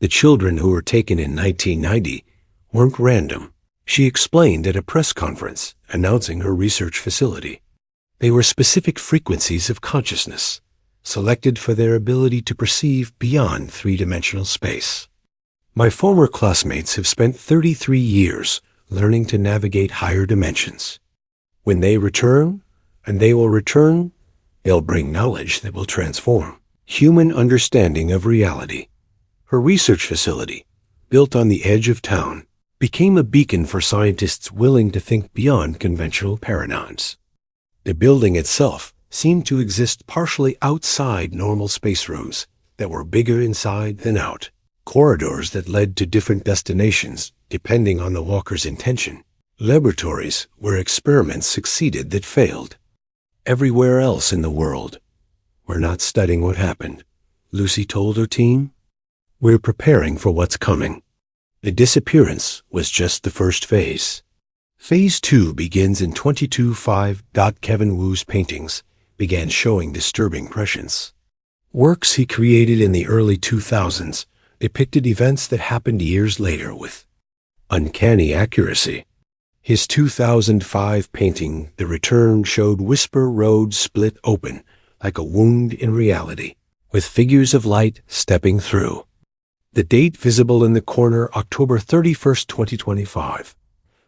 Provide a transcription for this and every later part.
The children who were taken in 1990 weren't random, she explained at a press conference announcing her research facility. They were specific frequencies of consciousness, selected for their ability to perceive beyond three-dimensional space. My former classmates have spent 33 years learning to navigate higher dimensions. When they return, and they will return, they'll bring knowledge that will transform human understanding of reality. Her research facility, built on the edge of town, became a beacon for scientists willing to think beyond conventional paradigms. The building itself seemed to exist partially outside normal space rooms that were bigger inside than out, corridors that led to different destinations depending on the walker's intention, laboratories where experiments succeeded that failed. Everywhere else in the world, we're not studying what happened, Lucy told her team. We're preparing for what's coming. The disappearance was just the first phase. Phase 2 begins in 22:5. Kevin Wu's paintings began showing disturbing prescience. Works he created in the early 2000s depicted events that happened years later with uncanny accuracy. His 2005 painting, The Return, showed Whisper Road split open like a wound in reality, with figures of light stepping through. The date visible in the corner, October 31st, 2025.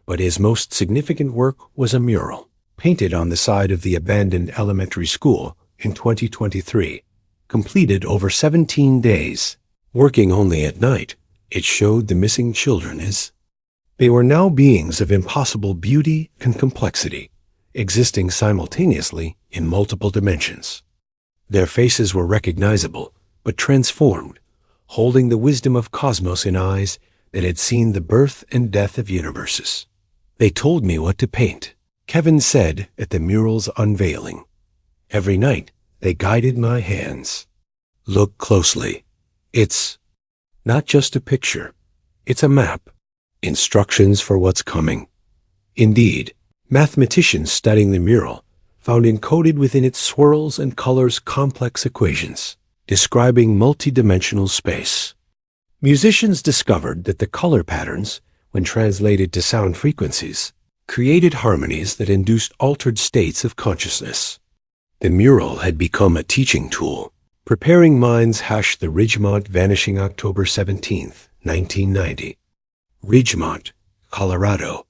But his most significant work was a mural, painted on the side of the abandoned elementary school in 2023, completed over 17 days. Working only at night, it showed the missing children as they were now beings of impossible beauty and complexity, existing simultaneously in multiple dimensions. Their faces were recognizable, but transformed, holding the wisdom of cosmos in eyes that had seen the birth and death of universes. They told me what to paint, Kevin said at the mural's unveiling. Every night, they guided my hands. Look closely. It's not just a picture. It's a map. Instructions for what's coming. Indeed, mathematicians studying the mural found encoded within its swirls and colors complex equations describing multidimensional space. Musicians discovered that the color patterns, when translated to sound frequencies, created harmonies that induced altered states of consciousness. The mural had become a teaching tool. Preparing minds hash the Ridgemont vanishing October 17, 1990. Ridgemont, Colorado.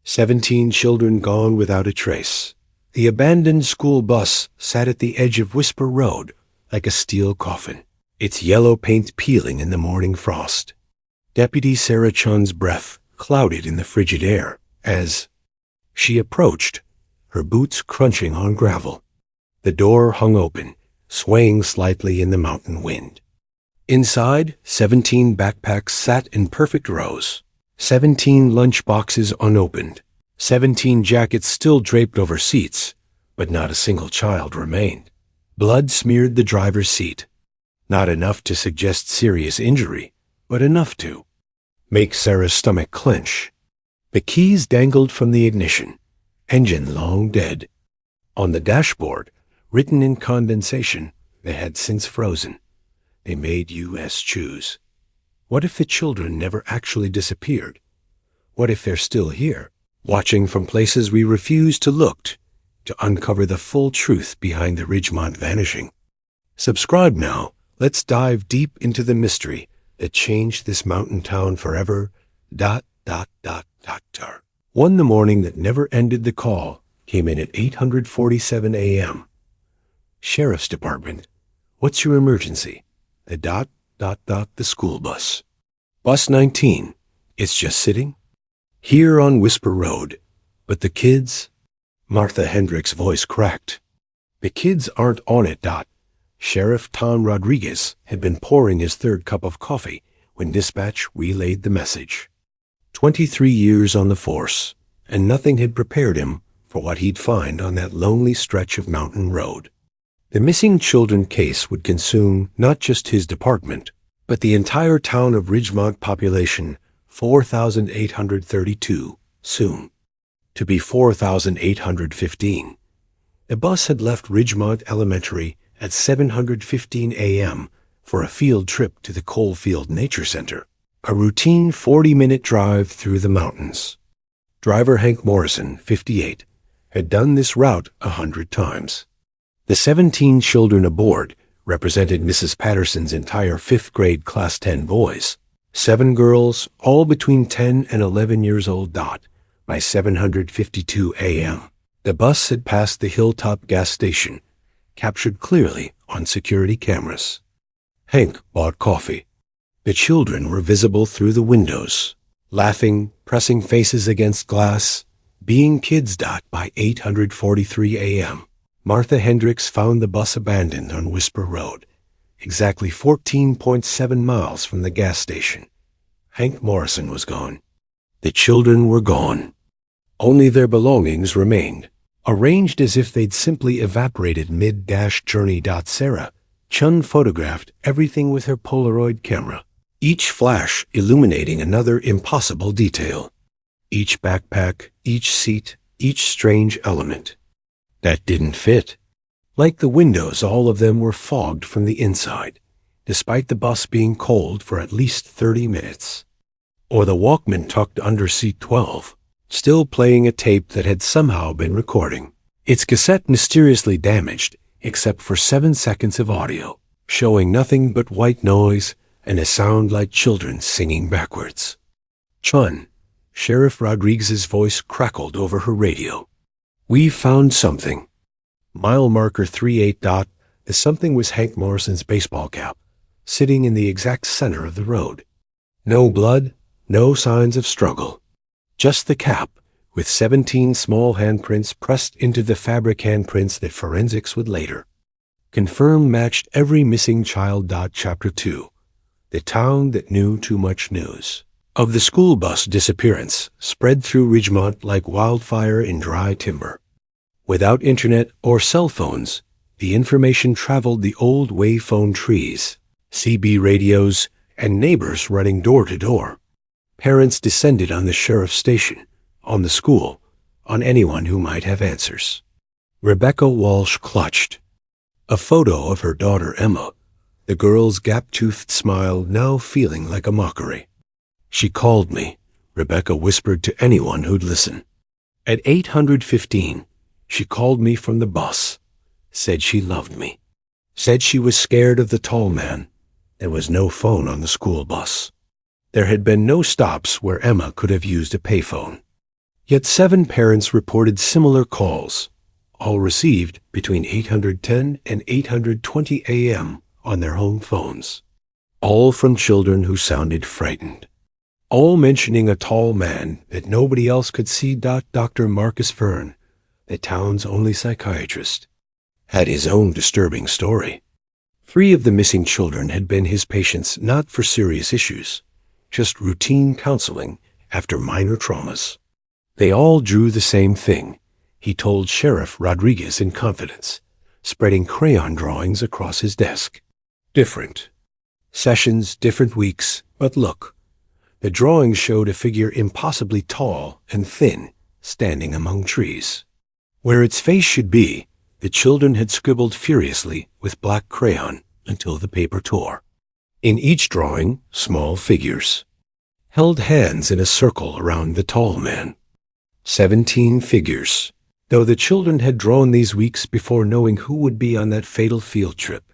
17 children gone without a trace. The abandoned school bus sat at the edge of Whisper Road like a steel coffin, its yellow paint peeling in the morning frost. Deputy Sarah Chun's breath clouded in the frigid air as she approached, her boots crunching on gravel. The door hung open, swaying slightly in the mountain wind. Inside, 17 backpacks sat in perfect rows. 17 lunch boxes unopened, 17 jackets still draped over seats, but not a single child remained. Blood smeared the driver's seat. Not enough to suggest serious injury, but enough to make Sarah's stomach clench. The keys dangled from the ignition, engine long dead. On the dashboard, written in condensation, they had since frozen. They made U.S. choose. What if the children never actually disappeared? What if they're still here, watching from places we refuse to look, to uncover the full truth behind the Ridgemont vanishing? Subscribe now. Let's dive deep into the mystery that changed this mountain town forever. One the morning that never ended. The call came in at 8:47 a.m. Sheriff's Department. What's your emergency? The school bus. Bus 19. It's just sitting here on Whisper Road. But the kids? Martha Hendricks' voice cracked. The kids aren't on it. Sheriff Tom Rodriguez had been pouring his third cup of coffee when dispatch relayed the message. 23 years on the force, and nothing had prepared him for what he'd find on that lonely stretch of mountain road. The missing children case would consume not just his department, but the entire town of Ridgemont, population 4,832, soon to be 4,815. The bus had left Ridgemont Elementary at 7:15 a.m., for a field trip to the Coalfield Nature Center, a routine 40-minute drive through the mountains. Driver Hank Morrison, 58, had done this route 100 times. The 17 children aboard represented Mrs. Patterson's entire 5th grade Class 10 boys, 7 girls, all between 10 and 11 years old. By 7:52 a.m., the bus had passed the Hilltop gas station, captured clearly on security cameras. Hank bought coffee. The children were visible through the windows, laughing, pressing faces against glass, being kids. By 8:43 a.m., Martha Hendricks found the bus abandoned on Whisper Road, exactly 14.7 miles from the gas station. Hank Morrison was gone. The children were gone. Only their belongings remained, arranged as if they'd simply evaporated mid-journey. Sarah Chun photographed everything with her Polaroid camera, each flash illuminating another impossible detail. Each backpack, each seat, each strange element. That didn't fit. Like the windows, all of them were fogged from the inside, despite the bus being cold for at least 30 minutes. Or the Walkman tucked under seat 12, still playing a tape that had somehow been recording. Its cassette mysteriously damaged, except for 7 seconds of audio, showing nothing but white noise and a sound like children singing backwards. Chun, Sheriff Rodriguez's voice crackled over her radio. "We've found something." Mile marker 38. The something was Hank Morrison's baseball cap, sitting in the exact center of the road. No blood, no signs of struggle. Just the cap, with 17 small handprints pressed into the fabric handprints that forensics would later confirm matched every missing child. Chapter 2. The town that knew too much news. Of the school bus disappearance spread through Ridgemont like wildfire in dry timber. Without internet or cell phones, the information traveled the old wayphone trees, CB radios, and neighbors running door to door. Parents descended on the sheriff's station, on the school, on anyone who might have answers. Rebecca Walsh clutched a photo of her daughter Emma, the girl's gap-toothed smile now feeling like a mockery. "She called me," Rebecca whispered to anyone who'd listen. "At 8:15, she called me from the bus, said she loved me, said she was scared of the tall man. There was no phone on the school bus. There had been no stops where Emma could have used a payphone. Yet 7 parents reported similar calls, all received between 8:10 and 8:20 a.m. on their home phones. All from children who sounded frightened. All mentioning a tall man that nobody else could see. Dr. Marcus Verne, the town's only psychiatrist, had his own disturbing story. 3 of the missing children had been his patients not for serious issues, just routine counseling after minor traumas. They all drew the same thing, he told Sheriff Rodriguez in confidence, spreading crayon drawings across his desk. Different sessions, different weeks, but look. The drawings showed a figure impossibly tall and thin, standing among trees. Where its face should be, the children had scribbled furiously with black crayon until the paper tore. In each drawing, small figures held hands in a circle around the tall man. 17 figures, though the children had drawn these weeks before knowing who would be on that fatal field trip.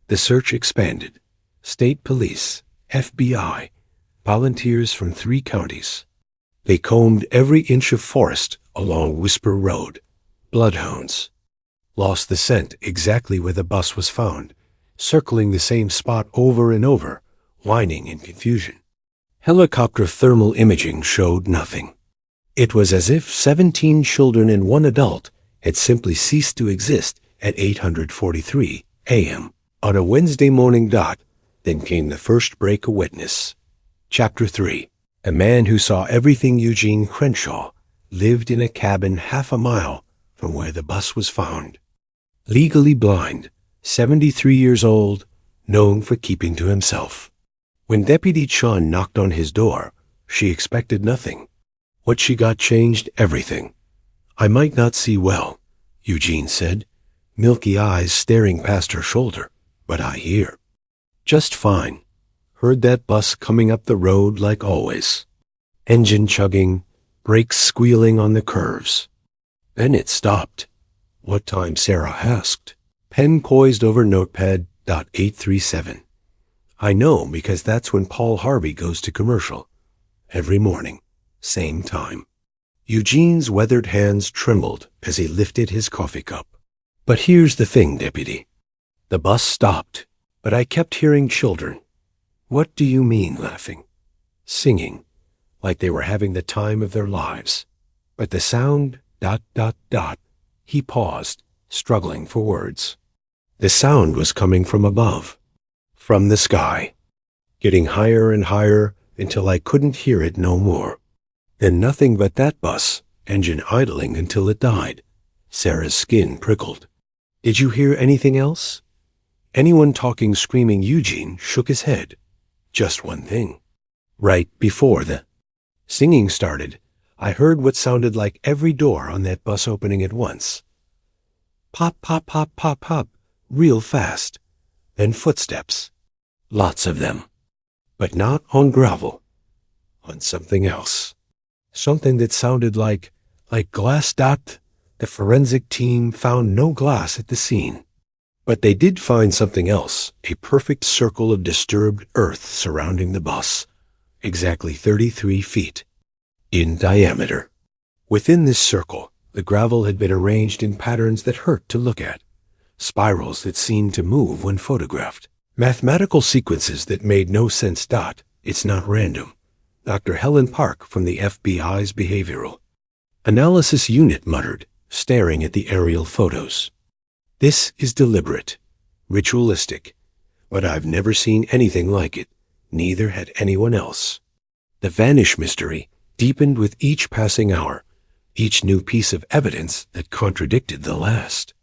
The search expanded. State police, FBI, volunteers from 3 counties. They combed every inch of forest along Whisper Road. Bloodhounds lost the scent exactly where the bus was found, circling the same spot over and over, whining in confusion. Helicopter thermal imaging showed nothing. It was as if 17 children and 1 adult had simply ceased to exist at 8:43 a.m. on a Wednesday morning. Then came the first break of witness. Chapter 3. A man who saw everything. Eugene Crenshaw lived in a cabin half a mile from where the bus was found. Legally blind, 73 years old, known for keeping to himself. When Deputy Chun knocked on his door, she expected nothing. What she got changed everything. "I might not see well," Eugene said, milky eyes staring past her shoulder, "but I hear." Just fine. Heard that bus coming up the road like always. Engine chugging, brakes squealing on the curves. Then it stopped. What time, Sarah asked. Pen poised over notepad. .837. I know because that's when Paul Harvey goes to commercial. Every morning. Same time. Eugene's weathered hands trembled as he lifted his coffee cup. But here's the thing, Deputy. The bus stopped, but I kept hearing children. What do you mean, laughing? Singing, like they were having the time of their lives. But the sound, ... He paused, struggling for words. The sound was coming from above, from the sky, getting higher and higher until I couldn't hear it no more. Then nothing but that bus, engine idling until it died. Sarah's skin prickled. Did you hear anything else? Anyone talking, screaming? Eugene shook his head. Just one thing. Right before the singing started, I heard what sounded like every door on that bus opening at once. Pop, pop, pop, pop, pop, real fast. Then footsteps. Lots of them. But not on gravel. On something else. Something that sounded like glass. The forensic team found no glass at the scene. But they did find something else, a perfect circle of disturbed earth surrounding the bus, exactly 33 feet in diameter. Within this circle, the gravel had been arranged in patterns that hurt to look at, spirals that seemed to move when photographed, mathematical sequences that made no sense. It's not random. Dr. Helen Park from the FBI's Behavioral Analysis Unit muttered, staring at the aerial photos. This is deliberate, ritualistic, but I've never seen anything like it. Neither had anyone else. The Vanish mystery deepened with each passing hour, each new piece of evidence that contradicted the last.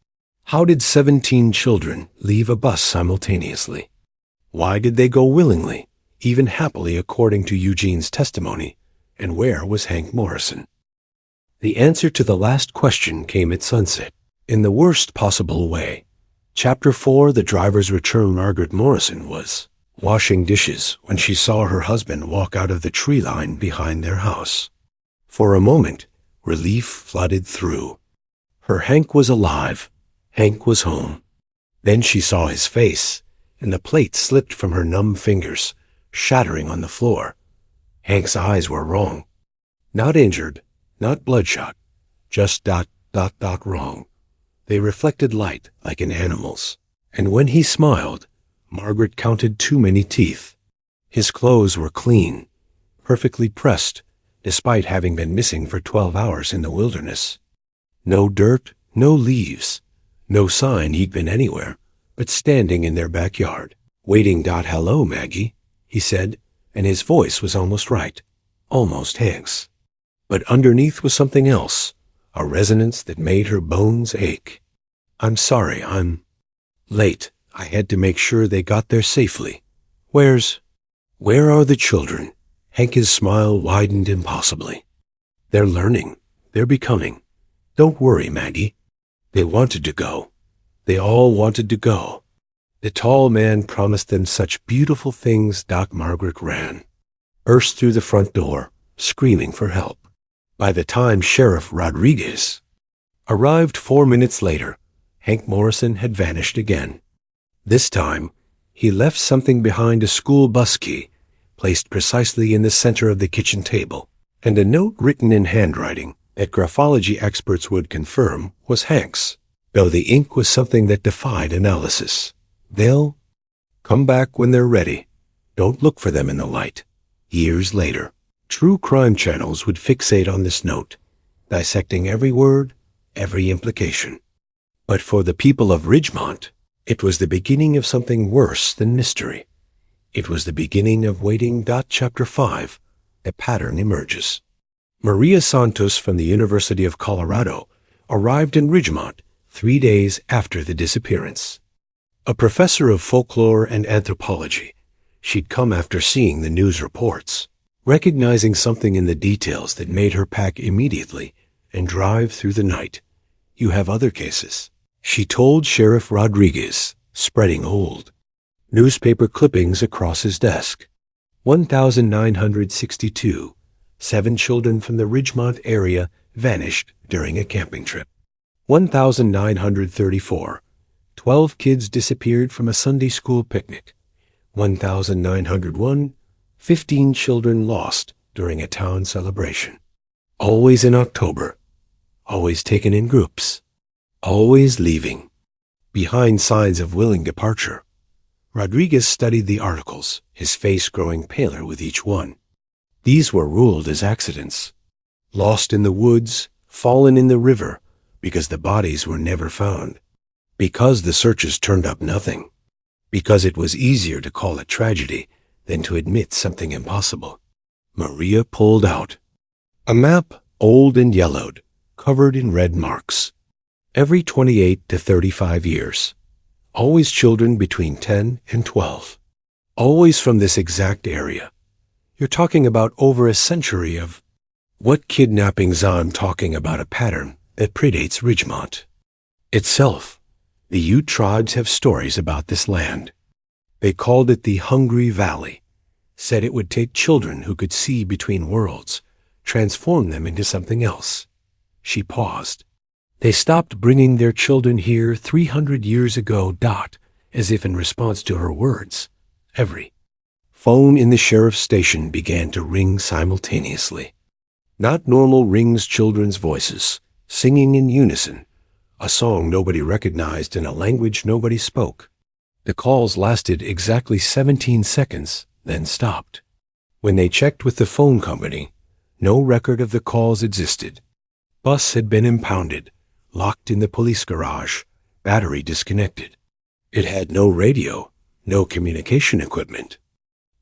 How did 17 children leave a bus simultaneously? Why did they go willingly, even happily according to Eugene's testimony? And where was Hank Morrison? The answer to the last question came at sunset, in the worst possible way. Chapter 4, The Driver's Return. Margaret Morrison was washing dishes when she saw her husband walk out of the tree line behind their house. For a moment, relief flooded through. Her Hank was alive. Hank was home. Then she saw his face, and the plate slipped from her numb fingers, shattering on the floor. Hank's eyes were wrong. Not injured, not bloodshot, just ... wrong. They reflected light like an animal's. And when he smiled, Margaret counted too many teeth. His clothes were clean, perfectly pressed, despite having been missing for 12 hours in the wilderness. No dirt, no leaves, no sign he'd been anywhere, but standing in their backyard, waiting. Hello, Maggie, he said, and his voice was almost right, almost Hank's. But underneath was something else, a resonance that made her bones ache. I'm sorry, I'm late. I had to make sure they got there safely. Where are the children? Hank's smile widened impossibly. They're learning. They're becoming. Don't worry, Maggie. They wanted to go. They all wanted to go. The tall man promised them such beautiful things. Margaret ran, burst through the front door, screaming for help. By the time Sheriff Rodriguez arrived 4 minutes later, Hank Morrison had vanished again. This time, he left something behind: a school bus key, placed precisely in the center of the kitchen table, and a note written in handwriting that graphology experts would confirm was Hank's, though the ink was something that defied analysis. They'll come back when they're ready. Don't look for them in the light. Years later, true crime channels would fixate on this note, dissecting every word, every implication. But for the people of Ridgemont, it was the beginning of something worse than mystery. It was the beginning of waiting. Chapter 5, The Pattern Emerges. Maria Santos from the University of Colorado arrived in Ridgemont 3 days after the disappearance. A professor of folklore and anthropology, she'd come after seeing the news reports, recognizing something in the details that made her pack immediately and drive through the night. You have other cases, she told Sheriff Rodriguez, spreading old Newspaper clippings across his desk. 1,962. 7 children from the Ridgemont area vanished during a camping trip. 1,934. 12 kids disappeared from a Sunday school picnic. 1,901. 15 children lost during a town celebration. Always in October. Always taken in groups. Always leaving. Behind signs of willing departure. Rodriguez studied the articles, his face growing paler with each one. These were ruled as accidents. Lost in the woods, fallen in the river, because the bodies were never found. Because the searches turned up nothing. Because it was easier to call it tragedy than to admit something impossible. Maria pulled out. A map, old and yellowed, covered in red marks. Every 28 to 35 years. Always children between 10 and 12. Always from this exact area. You're talking about over a century of... What kidnappings? I'm talking about a pattern that predates Ridgemont itself. The Ute tribes have stories about this land. They called it the Hungry Valley, said it would take children who could see between worlds, transform them into something else. She paused. They stopped bringing their children here 300 years ago, as if in response to her words. Every phone in the sheriff's station began to ring simultaneously. Not normal rings, children's voices, singing in unison, a song nobody recognized in a language nobody spoke. The calls lasted exactly 17 seconds, then stopped. When they checked with the phone company, no record of the calls existed. Bus had been impounded, locked in the police garage, battery disconnected. It had no radio, no communication equipment.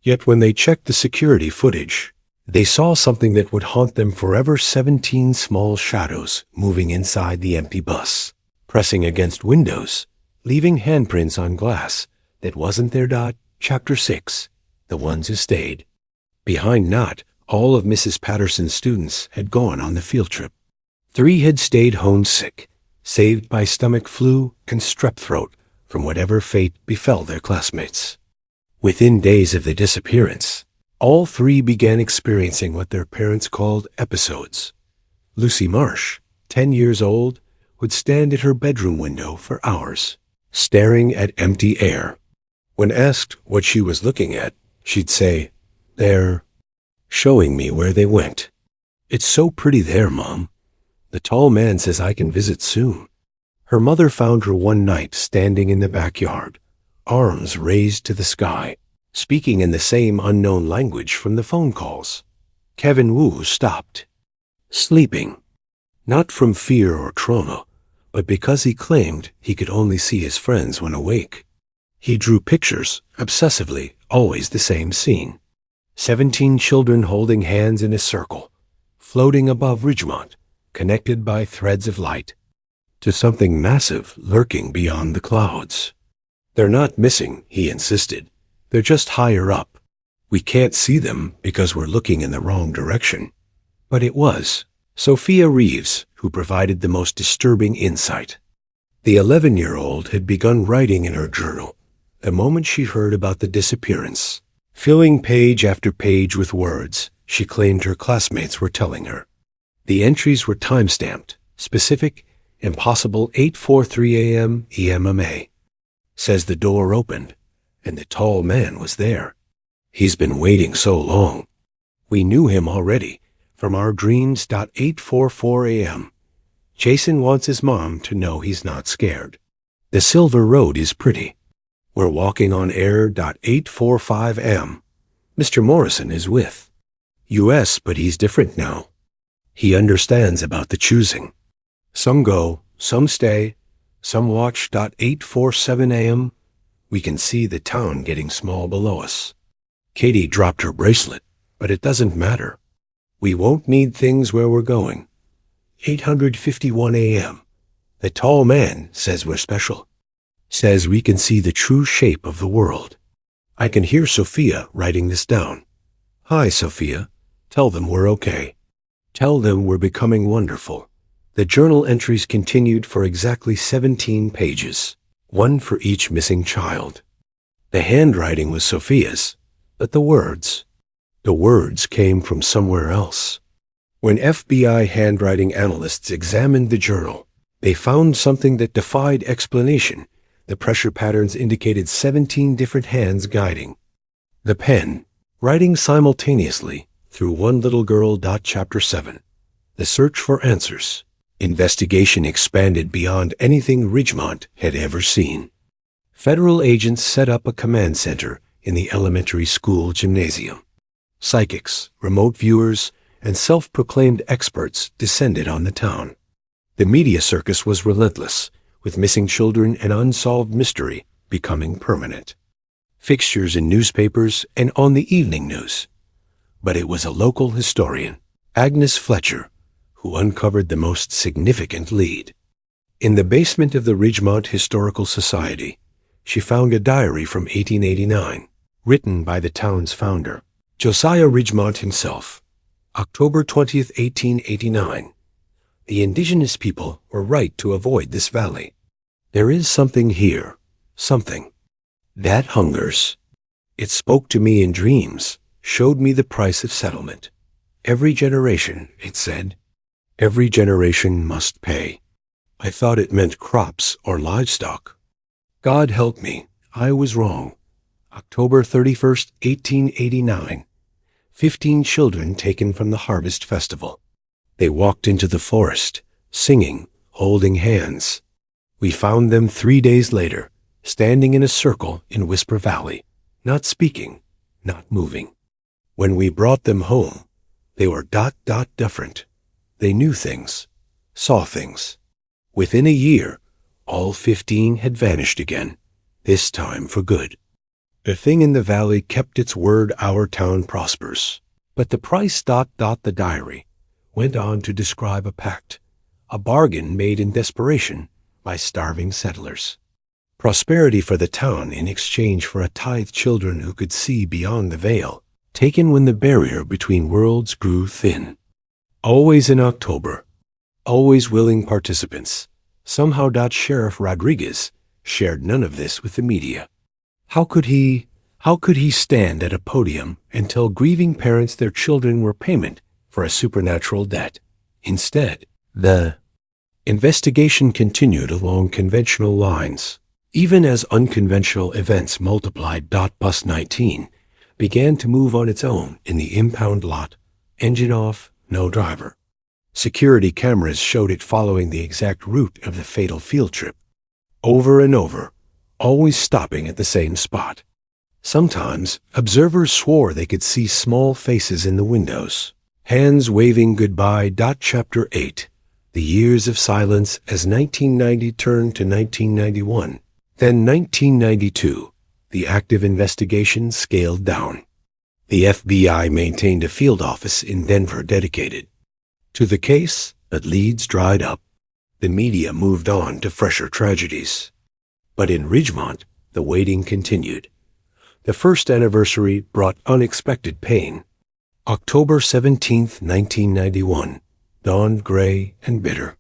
Yet when they checked the security footage, they saw something that would haunt them forever. 17 small shadows moving inside the empty bus, pressing against windows, leaving handprints on glass that wasn't there. Chapter 6. The ones who stayed. Behind Not, all of Mrs. Patterson's students had gone on the field trip. 3 had stayed home sick, saved by stomach flu and strep throat from whatever fate befell their classmates. Within days of the disappearance, all 3 began experiencing what their parents called episodes. Lucy Marsh, 10 years old, would stand at her bedroom window for hours, staring at empty air. When asked what she was looking at, she'd say, "They're showing me where they went. It's so pretty there, Mom. The tall man says I can visit soon." Her mother found her one night standing in the backyard, arms raised to the sky, speaking in the same unknown language from the phone calls. Kevin Wu stopped. Sleeping. Not from fear or trauma, but because he claimed he could only see his friends when awake. He drew pictures, obsessively, always the same scene. 17 children holding hands in a circle, floating above Ridgemont, connected by threads of light, to something massive lurking beyond the clouds. "They're not missing," he insisted. "They're just higher up. We can't see them because we're looking in the wrong direction." But it was Sophia Reeves who provided the most disturbing insight. The 11-year-old had begun writing in her journal the moment she heard about the disappearance, filling page after page with words she claimed her classmates were telling her. The entries were time-stamped, specific, impossible 8:43 a.m. EMMA. Says the door opened, and the tall man was there. He's been waiting so long. We knew him already, from our dreams. 8:44 a.m. Jason wants his mom to know he's not scared. The Silver Road is pretty. We're walking on air. 8:45 a.m. Mr. Morrison is with U.S., but he's different now. He understands about the choosing. Some go, some stay, some watch. 8:47 a.m. We can see the town getting small below us. Katie dropped her bracelet, but it doesn't matter. We won't need things where we're going. 8:51 a.m. The tall man says we're special. Says we can see the true shape of the world. I can hear Sophia writing this down. "Hi, Sophia. Tell them we're okay. Tell them we're becoming wonderful." The journal entries continued for exactly 17 pages, one for each missing child. The handwriting was Sophia's, but the words came from somewhere else. When FBI handwriting analysts examined the journal, they found something that defied explanation. The pressure patterns indicated 17 different hands guiding the pen, writing simultaneously through one little girl. Chapter 7. The search for answers. Investigation expanded beyond anything Ridgemont had ever seen. Federal agents set up a command center in the elementary school gymnasium. Psychics, remote viewers, and self-proclaimed experts descended on the town. The media circus was relentless, with missing children and unsolved mystery becoming permanent. Fixtures in newspapers and on the evening news. But it was a local historian, Agnes Fletcher, who uncovered the most significant lead. In the basement of the Ridgemont Historical Society, she found a diary from 1889, written by the town's founder, Josiah Ridgemont himself. October 20th, 1889. The indigenous people were right to avoid this valley. There is something here, something that hungers. It spoke to me in dreams, showed me the price of settlement. Every generation, it said, every generation must pay. I thought it meant crops or livestock. God help me, I was wrong. October 31st, 1889. 15 children taken from the harvest festival. They walked into the forest, singing, holding hands. We found them 3 days later, standing in a circle in Whisper Valley, not speaking, not moving. When we brought them home, they were different. They knew things, saw things. Within a year, all 15 had vanished again, this time for good. The thing in the valley kept its word. Our town prospers. But the price. The diary went on to describe a pact, a bargain made in desperation by starving settlers. Prosperity for the town in exchange for a tithe children who could see beyond the veil, taken when the barrier between worlds grew thin. Always in October, always willing participants. Somehow. Sheriff Rodriguez shared none of this with the media. How could he stand at a podium and tell grieving parents their children were payment for a supernatural debt? Instead, the investigation continued along conventional lines, even as unconventional events multiplied. Bus 19 began to move on its own in the impound lot, engine off, no driver. Security cameras showed it following the exact route of the fatal field trip, over and over, always stopping at the same spot. Sometimes, observers swore they could see small faces in the windows, hands waving goodbye. Chapter 8. The years of silence as 1990 turned to 1991. Then 1992, the active investigation scaled down. The FBI maintained a field office in Denver dedicated to the case, but leads dried up. The media moved on to fresher tragedies. But in Ridgemont, the waiting continued. The first anniversary brought unexpected pain. October 17th, 1991, dawned gray and bitter.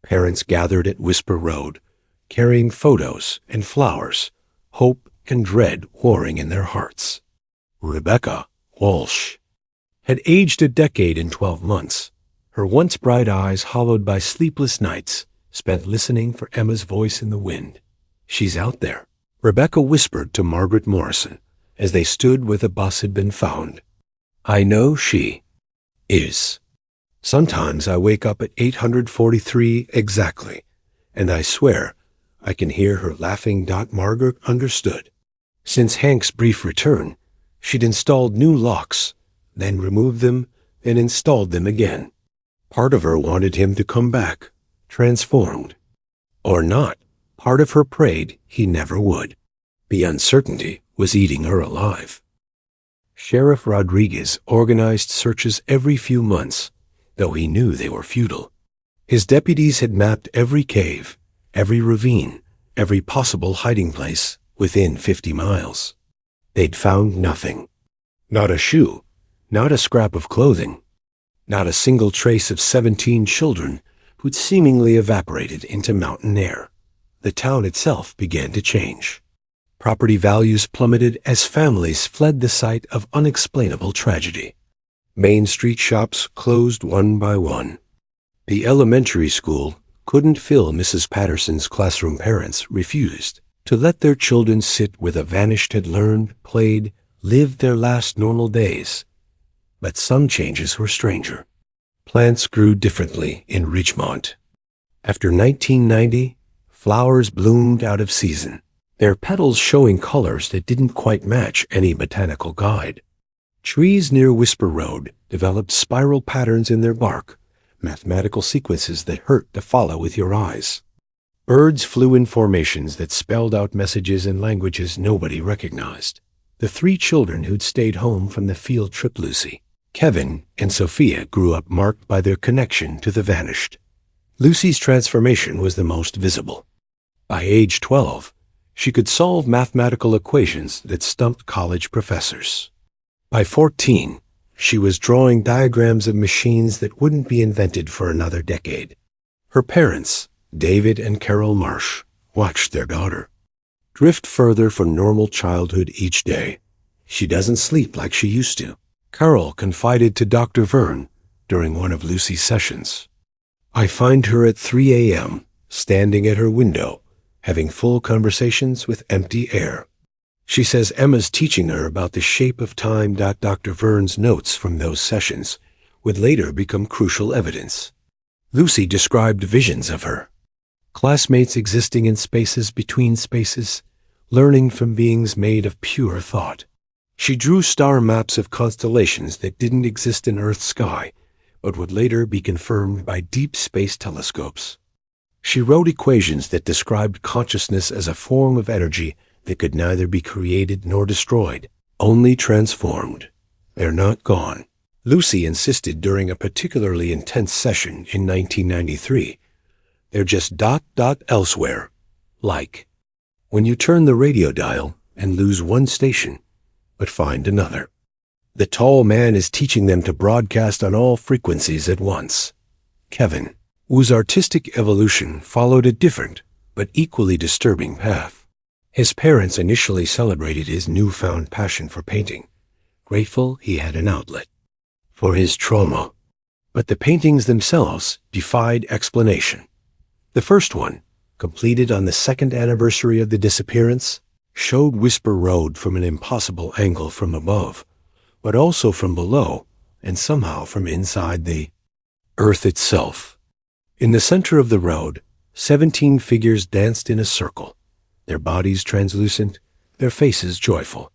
Parents gathered at Whisper Road, carrying photos and flowers, hope and dread warring in their hearts. Rebecca Walsh had aged a decade in 12 months, her once bright eyes hollowed by sleepless nights spent listening for Emma's voice in the wind. She's out there, Rebecca whispered to Margaret Morrison as they stood where the bus had been found. I know she is. Sometimes I wake up at 843 exactly, and I swear I can hear her laughing. Margaret understood. Since Hank's brief return, she'd installed new locks, then removed them and installed them again. Part of her wanted him to come back, transformed. Or not. Part of her prayed he never would. The uncertainty was eating her alive. Sheriff Rodriguez organized searches every few months, though he knew they were futile. His deputies had mapped every cave, every ravine, every possible hiding place within 50 miles. They'd found nothing. Not a shoe, not a scrap of clothing, not a single trace of 17 children who'd seemingly evaporated into mountain air. The town itself began to change. Property values plummeted as families fled the site of unexplainable tragedy. Main Street shops closed one by one. The elementary school couldn't fill Mrs. Patterson's classroom. Parents refused to let their children sit where the Vanished had learned, played, lived their last normal days. But some changes were stranger. Plants grew differently in Ridgemont. After 1990, flowers bloomed out of season, their petals showing colors that didn't quite match any botanical guide. Trees near Whisper Road developed spiral patterns in their bark, mathematical sequences that hurt to follow with your eyes. Birds flew in formations that spelled out messages in languages nobody recognized. The 3 children who'd stayed home from the field trip, Lucy, Kevin, and Sophia, grew up marked by their connection to the Vanished. Lucy's transformation was the most visible. By age 12, she could solve mathematical equations that stumped college professors. By 14, she was drawing diagrams of machines that wouldn't be invented for another decade. Her parents, David and Carol Marsh, watched their daughter drift further from normal childhood each day. She doesn't sleep like she used to, Carol confided to Dr. Verne during one of Lucy's sessions. I find her at 3 a.m., standing at her window, having full conversations with empty air. She says Emma's teaching her about the shape of time. Dr. Verne's notes from those sessions would later become crucial evidence. Lucy described visions of her classmates existing in spaces between spaces, learning from beings made of pure thought. She drew star maps of constellations that didn't exist in Earth's sky, but would later be confirmed by deep space telescopes. She wrote equations that described consciousness as a form of energy that could neither be created nor destroyed, only transformed. They're not gone. Lucy insisted during a particularly intense session in 1993. They're just ... elsewhere. Like when you turn the radio dial and lose one station, but find another. The tall man is teaching them to broadcast on all frequencies at once. Kevin, whose artistic evolution followed a different but equally disturbing path. His parents initially celebrated his newfound passion for painting, grateful he had an outlet for his trauma. But the paintings themselves defied explanation. The first one, completed on the 2nd anniversary of the disappearance, showed Whisper Road from an impossible angle from above, but also from below and somehow from inside the Earth itself. In the center of the road, 17 figures danced in a circle, their bodies translucent, their faces joyful.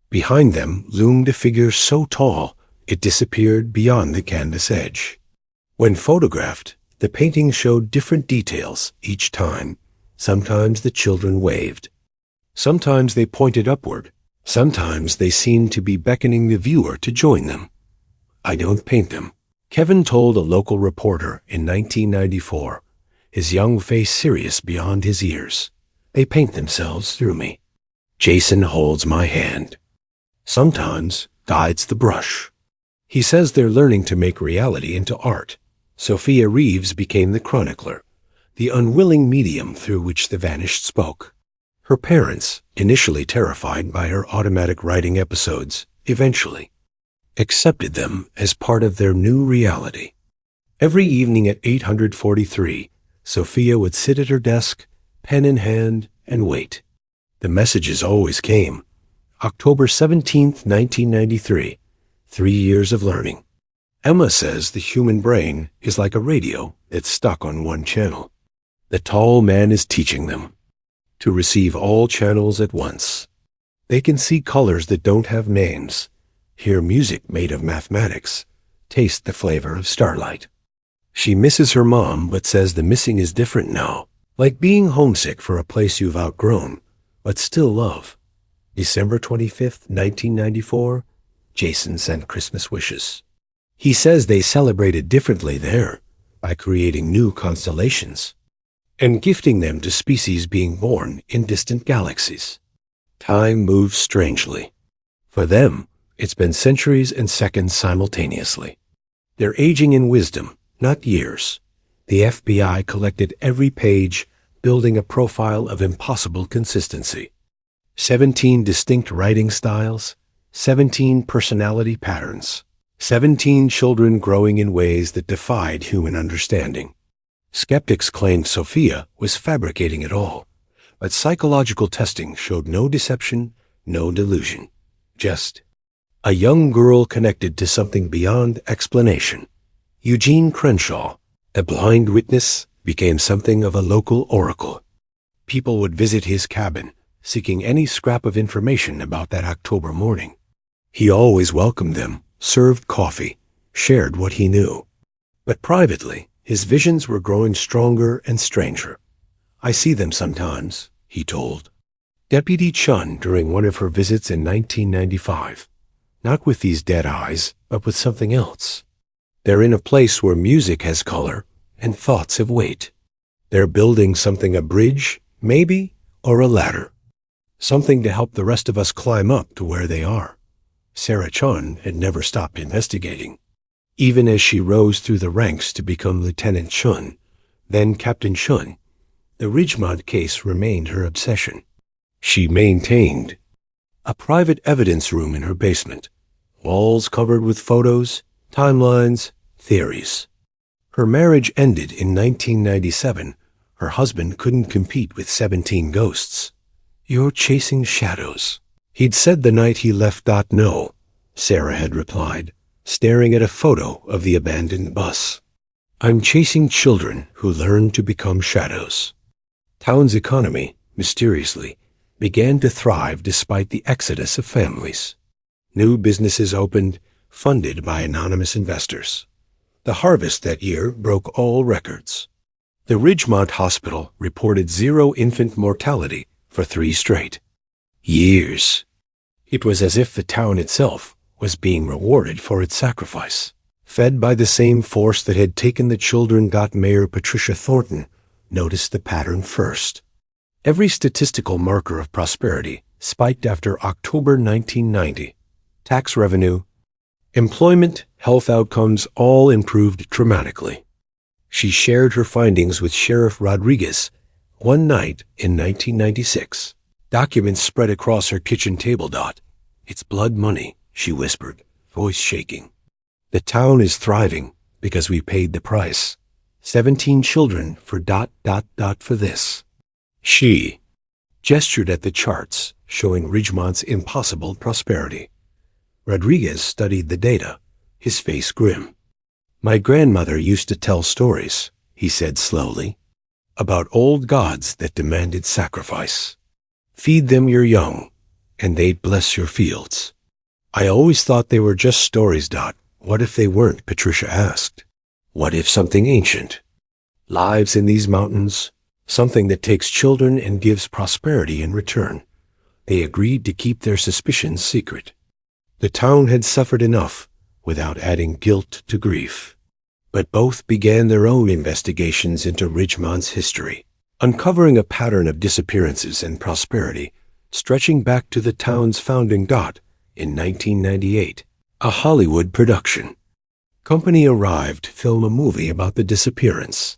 Behind them loomed a figure so tall it disappeared beyond the canvas edge. When photographed, the painting showed different details each time. Sometimes the children waved. Sometimes they pointed upward. Sometimes they seemed to be beckoning the viewer to join them. I don't paint them, Kevin told a local reporter in 1994, his young face serious beyond his ears. They paint themselves through me. Jason holds my hand. Sometimes guides the brush. He says they're learning to make reality into art. Sophia Reeves became the chronicler, the unwilling medium through which the Vanished spoke. Her parents, initially terrified by her automatic writing episodes, eventually accepted them as part of their new reality. Every evening at 843, Sophia would sit at her desk, pen in hand, and wait. The messages always came. October 17th, 1993, 3 years of learning. Emma says the human brain is like a radio that's stuck on one channel. The tall man is teaching them to receive all channels at once. They can see colors that don't have names, hear music made of mathematics, taste the flavor of starlight. She misses her mom but says the missing is different now, like being homesick for a place you've outgrown, but still love. December 25th, 1994, Jason sent Christmas wishes. He says they celebrated differently there by creating new constellations and gifting them to species being born in distant galaxies. Time moves strangely. For them, it's been centuries and seconds simultaneously. They're aging in wisdom, not years. The FBI collected every page, building a profile of impossible consistency. 17 distinct writing styles, 17 personality patterns, 17 children growing in ways that defied human understanding. Skeptics claimed Sophia was fabricating it all, but psychological testing showed no deception, no delusion. Just a young girl connected to something beyond explanation. Eugene Crenshaw, a blind witness, became something of a local oracle. People would visit his cabin, seeking any scrap of information about that October morning. He always welcomed them, served coffee, shared what he knew. But privately, his visions were growing stronger and stranger. "I see them sometimes," he told Deputy Chun during one of her visits in 1995. "Not with these dead eyes, but with something else. They're in a place where music has color and thoughts have weight. They're building something, a bridge, maybe, or a ladder. Something to help the rest of us climb up to where they are." Sarah Chun had never stopped investigating. Even as she rose through the ranks to become Lieutenant Chun, then Captain Chun, the Ridgemont case remained her obsession. She maintained a private evidence room in her basement, walls covered with photos, timelines, theories. Her marriage ended in 1997. Her husband couldn't compete with 17 ghosts. "You're chasing shadows," he'd said the night he left. "No," Sarah had replied, staring at a photo of the abandoned bus. "I'm chasing children who learn to become shadows." Town's economy, mysteriously, began to thrive despite the exodus of families. New businesses opened, funded by anonymous investors. The harvest that year broke all records. The Ridgemont Hospital reported 0 infant mortality for 3 straight years. It was as if the town itself was being rewarded for its sacrifice. Fed by the same force that had taken the children. Mayor Patricia Thornton noticed the pattern first. Every statistical marker of prosperity spiked after October 1990. Tax revenue, employment, health outcomes all improved dramatically. She shared her findings with Sheriff Rodriguez one night in 1996. Documents spread across her kitchen table. "It's blood money," she whispered, voice shaking. "The town is thriving because we paid the price. 17 children for ... for this." She gestured at the charts showing Ridgemont's impossible prosperity. Rodriguez studied the data, his face grim. "My grandmother used to tell stories," he said slowly, "about old gods that demanded sacrifice. Feed them your young, and they'd bless your fields. I always thought they were just stories. What if they weren't?" Patricia asked. "What if something ancient lives in these mountains, something that takes children and gives prosperity in return?" They agreed to keep their suspicions secret. The town had suffered enough without adding guilt to grief. But both began their own investigations into Ridgemont's history, uncovering a pattern of disappearances and prosperity stretching back to the town's founding. In 1998, a Hollywood production company arrived to film a movie about the disappearance.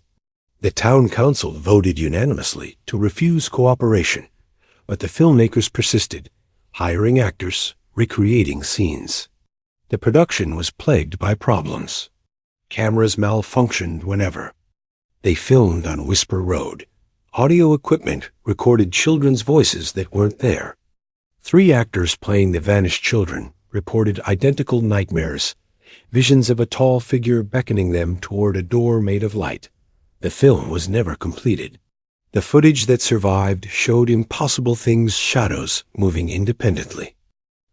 The town council voted unanimously to refuse cooperation, but the filmmakers persisted, hiring actors, recreating scenes. The production was plagued by problems. Cameras malfunctioned whenever. They filmed on Whisper Road. Audio equipment recorded children's voices that weren't there. 3 actors playing the vanished children reported identical nightmares, visions of a tall figure beckoning them toward a door made of light. The film was never completed. The footage that survived showed impossible things, shadows moving independently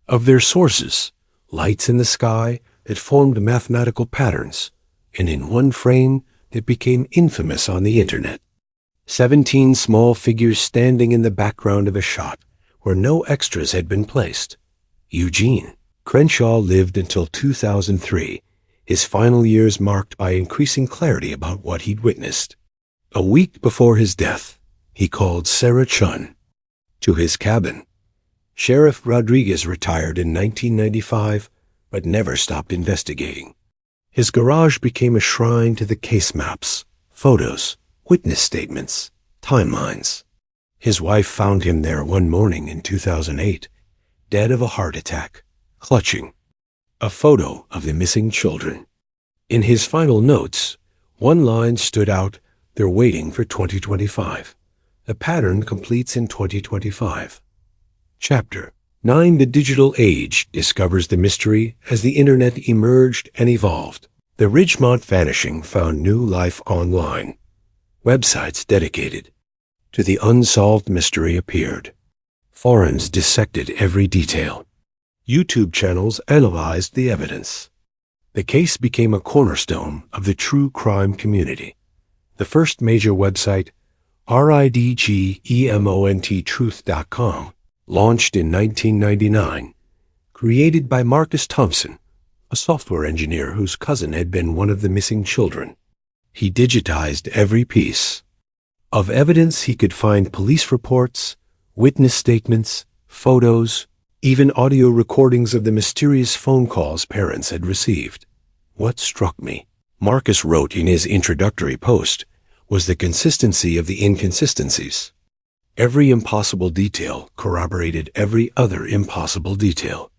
of their sources, lights in the sky that formed mathematical patterns, and in one frame that became infamous on the internet. 17 small figures standing in the background of a shot where no extras had been placed. Eugene Crenshaw lived until 2003, his final years marked by increasing clarity about what he'd witnessed. A week before his death, he called Sarah Chun to his cabin. Sheriff Rodriguez retired in 1995, but never stopped investigating. His garage became a shrine to the case maps, photos, witness statements, timelines. His wife found him there one morning in 2008, dead of a heart attack, clutching a photo of the missing children. In his final notes, one line stood out: "They're waiting for 2025. The pattern completes in 2025. Chapter 9. The digital age discovers the mystery as the internet emerged and evolved. The Ridgemont vanishing found new life online. Websites dedicated to the unsolved mystery appeared. Forums dissected every detail. YouTube channels analyzed the evidence. The case became a cornerstone of the true crime community. The first major website, Ridgemont Truth.com, launched in 1999, created by Marcus Thompson, a software engineer whose cousin had been one of the missing children. He digitized every piece of evidence he could find: police reports, witness statements, photos, even audio recordings of the mysterious phone calls parents had received. What struck me, Marcus wrote in his introductory post, was the consistency of the inconsistencies. Every impossible detail corroborated every other impossible detail.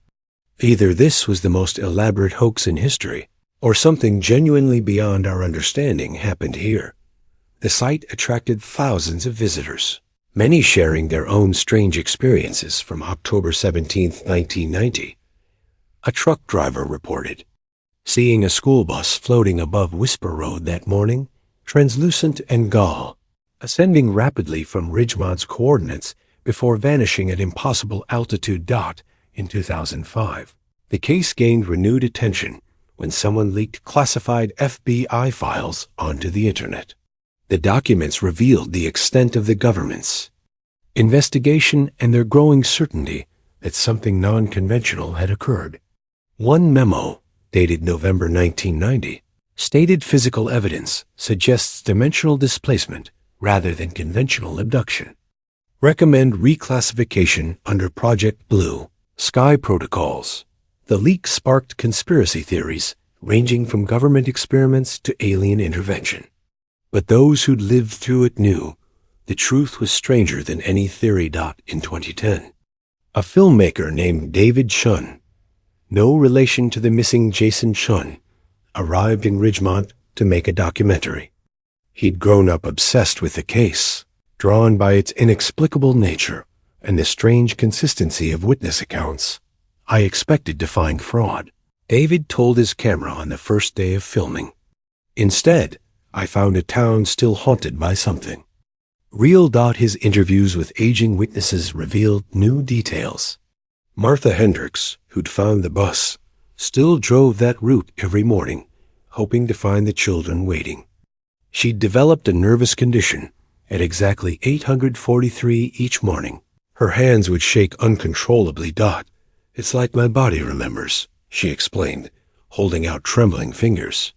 Either this was the most elaborate hoax in history, or something genuinely beyond our understanding happened here. The site attracted thousands of visitors, many sharing their own strange experiences from October 17, 1990. A truck driver reported seeing a school bus floating above Whisper Road that morning, translucent and gall, ascending rapidly from Ridgemont's coordinates before vanishing at impossible altitude in 2005. The case gained renewed attention when someone leaked classified FBI files onto the internet. The documents revealed the extent of the government's investigation and their growing certainty that something non-conventional had occurred. One memo, dated November 1990, stated physical evidence suggests dimensional displacement rather than conventional abduction. Recommend reclassification under Project Blue Sky protocols. The leak sparked conspiracy theories ranging from government experiments to alien intervention. But those who'd lived through it knew the truth was stranger than any theory. In 2010, a filmmaker named David Shun, no relation to the missing Jason Shun, arrived in Ridgemont to make a documentary. He'd grown up obsessed with the case, drawn by its inexplicable nature and the strange consistency of witness accounts. I expected to find fraud, David told his camera on the first day of filming. Instead, I found a town still haunted by something real. His interviews with aging witnesses revealed new details. Martha Hendricks, who'd found the bus, still drove that route every morning, hoping to find the children waiting. She'd developed a nervous condition. At exactly 8:43 each morning, her hands would shake uncontrollably. "It's like my body remembers," she explained, holding out trembling fingers.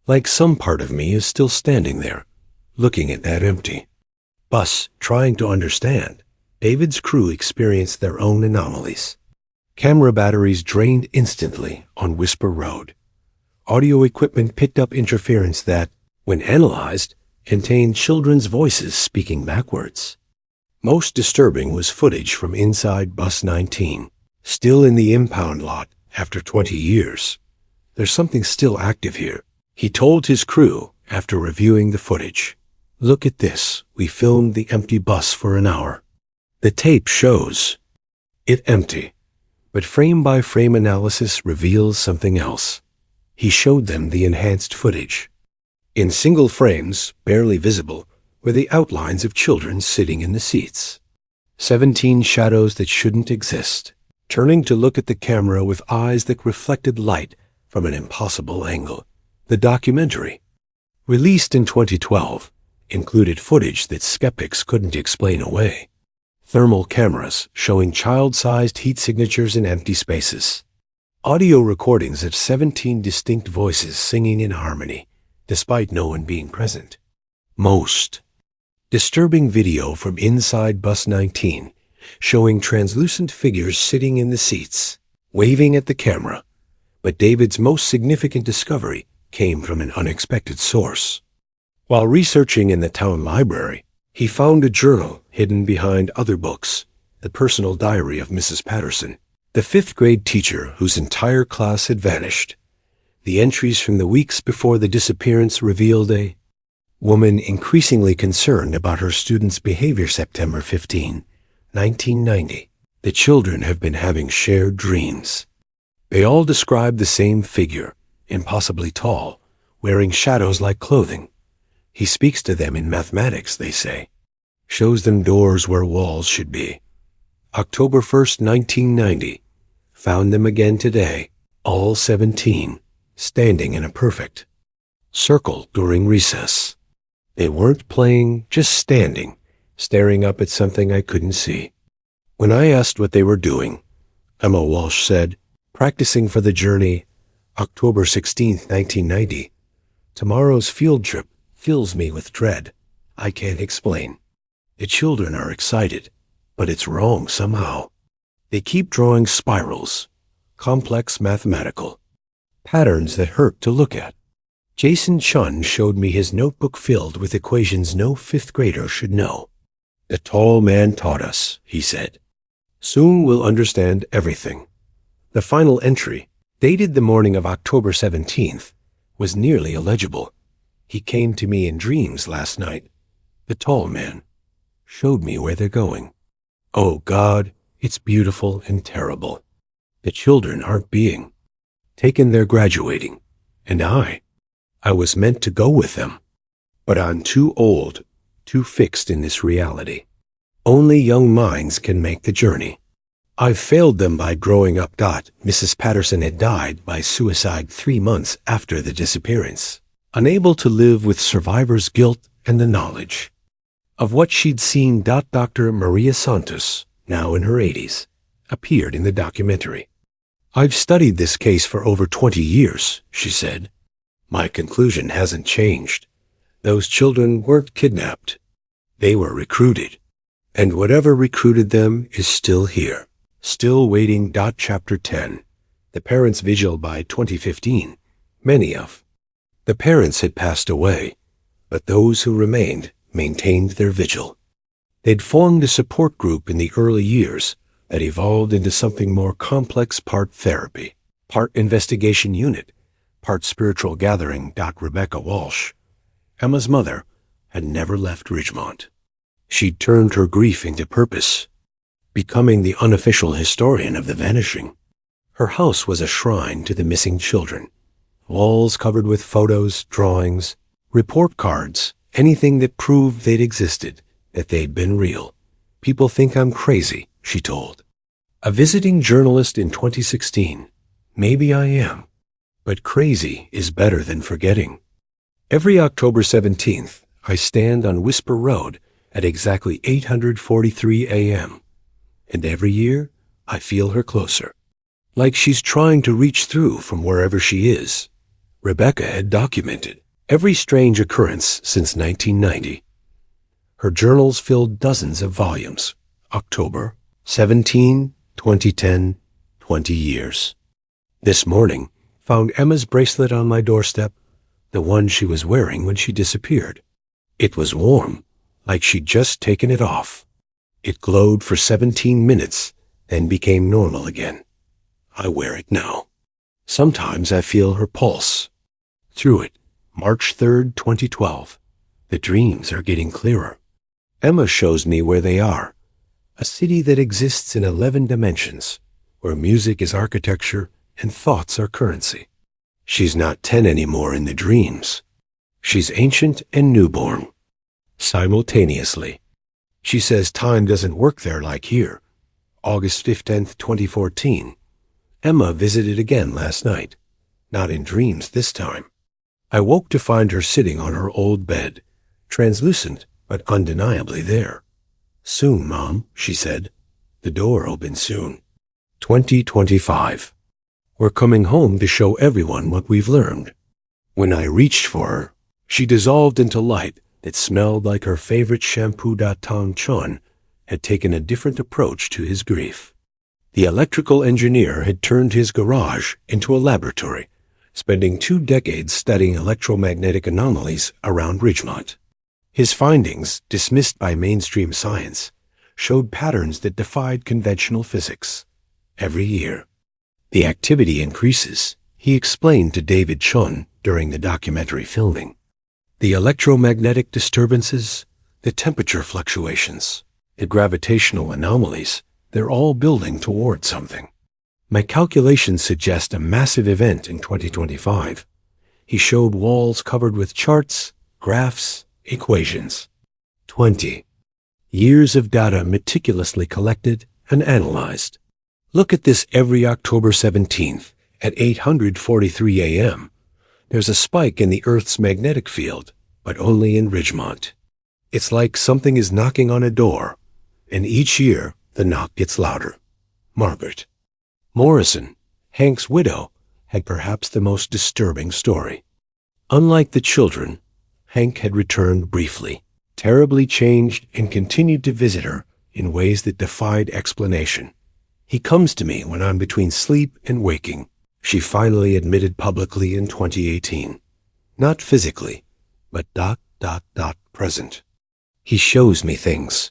"Like some part of me is still standing there, looking at that empty bus, trying to understand." David's crew experienced their own anomalies. Camera batteries drained instantly on Whisper Road. Audio equipment picked up interference that, when analyzed, contained children's voices speaking backwards. Most disturbing was footage from inside Bus 19, still in the impound lot after 20 years. "There's something still active here," he told his crew after reviewing the footage. "Look at this. We filmed the empty bus for an hour. The tape shows it empty, but frame-by-frame analysis reveals something else." He showed them the enhanced footage. In single frames, barely visible, were the outlines of children sitting in the seats. 17 shadows that shouldn't exist, turning to look at the camera with eyes that reflected light from an impossible angle. The documentary, released in 2012, included footage that skeptics couldn't explain away. Thermal cameras showing child-sized heat signatures in empty spaces. Audio recordings of 17 distinct voices singing in harmony, despite no one being present. Most disturbing video from inside Bus 19, showing translucent figures sitting in the seats, waving at the camera. But David's most significant discovery came from an unexpected source. While researching in the town library, He found a journal hidden behind other books, the personal diary of Mrs. Patterson, the fifth-grade teacher whose entire class had vanished. The entries from the weeks before the disappearance revealed a woman increasingly concerned about her students' behavior. September 15, 1990. The children have been having shared dreams. They all describe the same figure, impossibly tall, wearing shadows like clothing. He speaks to them in mathematics, they say. Shows them doors where walls should be. October 1st, 1990. Found them again today, all 17, standing in a perfect circle during recess. They weren't playing, just standing, staring up at something I couldn't see. When I asked what they were doing, Emma Walsh said, practicing for the journey, October 16th, 1990. Tomorrow's field trip fills me with dread. I can't explain. The children are excited, but it's wrong somehow. They keep drawing spirals, complex mathematical patterns that hurt to look at. Jason Chun showed me his notebook filled with equations no fifth grader should know. The tall man taught us, he said. Soon we'll understand everything. The final entry, dated the morning of October 17th, was nearly illegible. He came to me in dreams last night. The tall man showed me where they're going. Oh God, it's beautiful and terrible. The children aren't being taken. They're graduating. And I was meant to go with them. But I'm too old, too fixed in this reality. Only young minds can make the journey. I've failed them by growing up. Mrs. Patterson had died by suicide 3 months after the disappearance, unable to live with survivor's guilt and the knowledge of what she'd seen. Dr. Maria Santos, now in her 80s, appeared in the documentary. I've studied this case for over 20 years, she said. My conclusion hasn't changed. Those children weren't kidnapped. They were recruited. And whatever recruited them is still here, still waiting. Chapter 10. The Parents' Vigil. By 2015, many of the parents had passed away, but those who remained maintained their vigil. They'd formed a support group in the early years that evolved into something more complex, part therapy, part investigation unit, part spiritual gathering. Rebecca Walsh, Emma's mother, had never left Ridgemont. She'd turned her grief into purpose, becoming the unofficial historian of the vanishing. Her house was a shrine to the missing children. Walls covered with photos, drawings, report cards, anything that proved they'd existed, that they'd been real. People think I'm crazy, she told a visiting journalist in 2016. Maybe I am, but crazy is better than forgetting. Every October 17th, I stand on Whisper Road at exactly 8:43 a.m. And every year, I feel her closer, like she's trying to reach through from wherever she is. Rebecca had documented every strange occurrence since 1990. Her journals filled dozens of volumes. October 17, 2010, 20 years. This morning, found Emma's bracelet on my doorstep, the one she was wearing when she disappeared. It was warm, like she'd just taken it off. It glowed for 17 minutes, then became normal again. I wear it now. Sometimes I feel her pulse. Through it, March 3rd, 2012. The dreams are getting clearer. Emma shows me where they are. A city that exists in 11 dimensions, where music is architecture and thoughts are currency. She's not 10 anymore in the dreams. She's ancient and newborn, simultaneously. She says time doesn't work there like here. August 15th, 2014. Emma visited again last night. Not in dreams this time. I woke to find her sitting on her old bed, translucent but undeniably there. Soon, Mom, she said. The door opens soon. 2025. We're coming home to show everyone what we've learned. When I reached for her, she dissolved into light that smelled like her favorite shampoo. Tong Chun had taken a different approach to his grief. The electrical engineer had turned his garage into a laboratory, spending 2 decades studying electromagnetic anomalies around Ridgemont. His findings, dismissed by mainstream science, showed patterns that defied conventional physics. Every year, the activity increases, he explained to David Chun during the documentary filming. The electromagnetic disturbances, the temperature fluctuations, the gravitational anomalies, they're all building toward something. My calculations suggest a massive event in 2025. He showed walls covered with charts, graphs, equations. 20 years of data meticulously collected and analyzed. Look at this every October 17th at 8:43 a.m. There's a spike in the Earth's magnetic field, but only in Ridgemont. It's like something is knocking on a door, and each year the knock gets louder. Margaret Morrison, Hank's widow, had perhaps the most disturbing story. Unlike the children, Hank had returned briefly, terribly changed, and continued to visit her in ways that defied explanation. He comes to me when I'm between sleep and waking, she finally admitted publicly in 2018. Not physically, but ... present. He shows me things.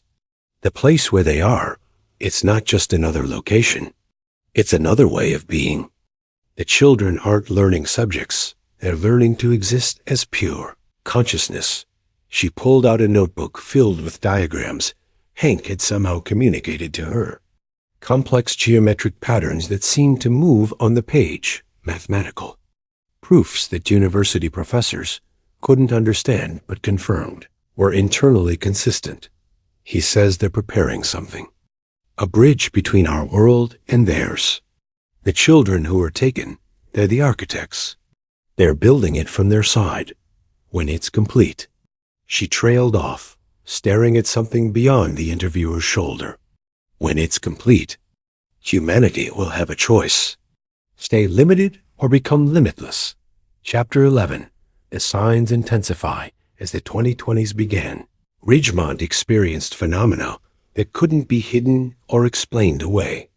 The place where they are, it's not just another location. It's another way of being. The children aren't learning subjects. They're learning to exist as pure consciousness. She pulled out a notebook filled with diagrams Hank had somehow communicated to her. Complex geometric patterns that seemed to move on the page, mathematical. Proofs that university professors couldn't understand but confirmed were internally consistent. He says they're preparing something. A bridge between our world and theirs. The children who are taken, they're the architects. They're building it from their side. When it's complete. She trailed off, staring at something beyond the interviewer's shoulder. When it's complete, humanity will have a choice. Stay limited or become limitless. Chapter 11. The signs intensify as the 2020s began. Ridgemont experienced phenomena that couldn't be hidden or explained away.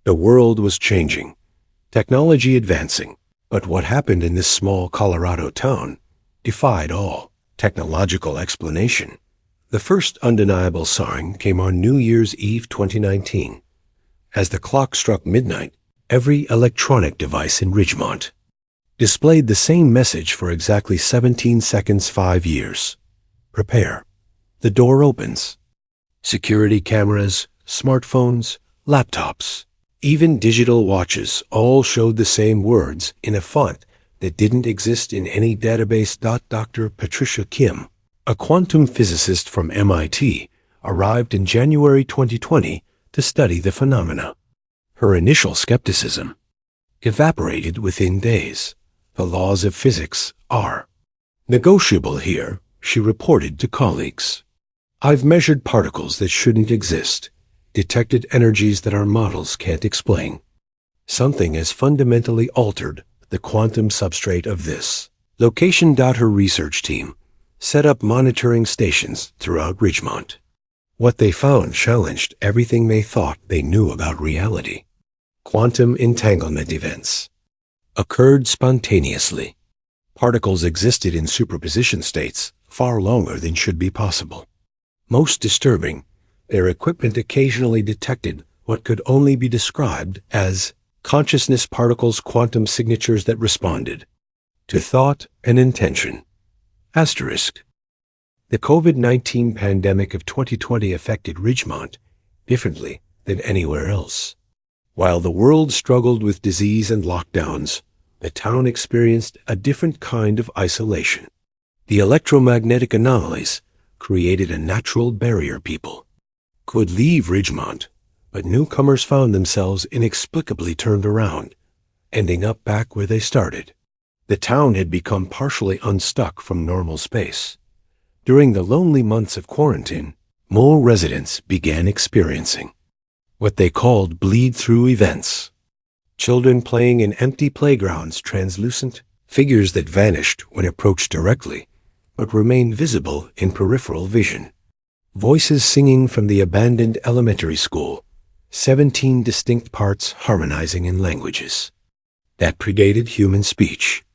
The world was changing, technology advancing, but what happened in this small Colorado town defied all technological explanation. The first undeniable sign came on New Year's Eve 2019. As the clock struck midnight, every electronic device in Ridgemont displayed the same message for exactly 17 seconds 5 years. Prepare. The door opens. Security cameras, smartphones, laptops, even digital watches all showed the same words in a font that didn't exist in any database. Dr. Patricia Kim, a quantum physicist from MIT, arrived in January 2020 to study the phenomena. Her initial skepticism evaporated within days. The laws of physics are negotiable here, she reported to colleagues. I've measured particles that shouldn't exist, detected energies that our models can't explain. Something has fundamentally altered the quantum substrate of this location. Her research team set up monitoring stations throughout Ridgemont. What they found challenged everything they thought they knew about reality. Quantum entanglement events occurred spontaneously. Particles existed in superposition states far longer than should be possible. Most disturbing, their equipment occasionally detected what could only be described as consciousness particles, quantum signatures that responded to thought and intention. Asterisk. The COVID-19 pandemic of 2020 affected Ridgemont differently than anywhere else. While the world struggled with disease and lockdowns, the town experienced a different kind of isolation. The electromagnetic anomalies created a natural barrier. People could leave Ridgemont, but newcomers found themselves inexplicably turned around, ending up back where they started. The town had become partially unstuck from normal space. During the lonely months of quarantine, more residents began experiencing what they called bleed-through events. Children playing in empty playgrounds, translucent figures that vanished when approached directly, but remained visible in peripheral vision. Voices singing from the abandoned elementary school, 17 distinct parts harmonizing in languages that predated human speech.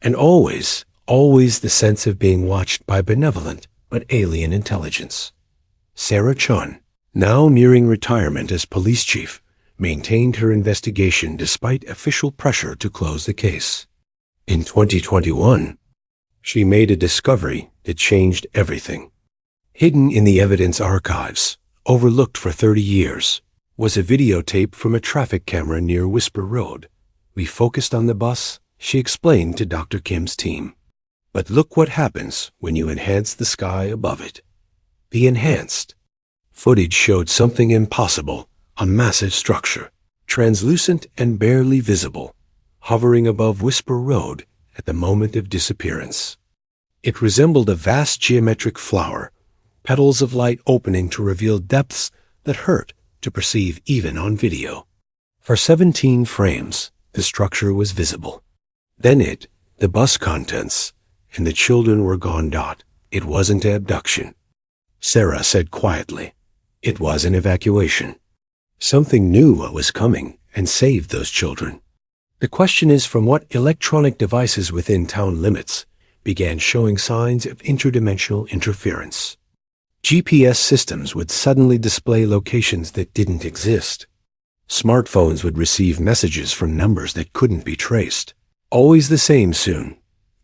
And always the sense of being watched by benevolent, but alien intelligence. Sarah Chun, now nearing retirement as police chief, maintained her investigation despite official pressure to close the case. In 2021, she made a discovery that changed everything. Hidden in the evidence archives, overlooked for 30 years, was a videotape from a traffic camera near Whisper Road. We focused on the bus, she explained to Dr. Kim's team. But look what happens when you enhance the sky above it. The enhanced footage showed something impossible, a massive structure, translucent and barely visible, hovering above Whisper Road at the moment of disappearance. It resembled a vast geometric flower, petals of light opening to reveal depths that hurt to perceive even on video. For 17 frames, the structure was visible. Then the bus contents, and the children were gone. It wasn't an abduction, Sarah said quietly. It was an evacuation. Something knew what was coming and saved those children. The question is from what electronic devices within town limits began showing signs of interdimensional interference. GPS systems would suddenly display locations that didn't exist. Smartphones would receive messages from numbers that couldn't be traced. Always the same soon.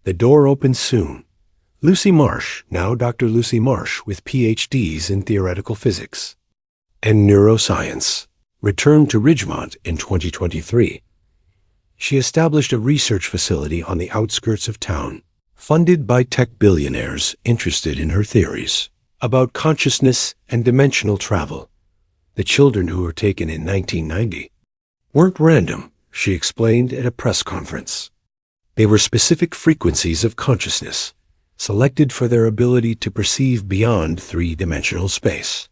The door opened soon. Lucy Marsh, now Dr. Lucy Marsh with PhDs in theoretical physics and neuroscience, returned to Ridgemont in 2023. She established a research facility on the outskirts of town, funded by tech billionaires interested in her theories about consciousness and dimensional travel. The children who were taken in 1990 weren't random, she explained at a press conference. They were specific frequencies of consciousness, selected for their ability to perceive beyond three-dimensional space.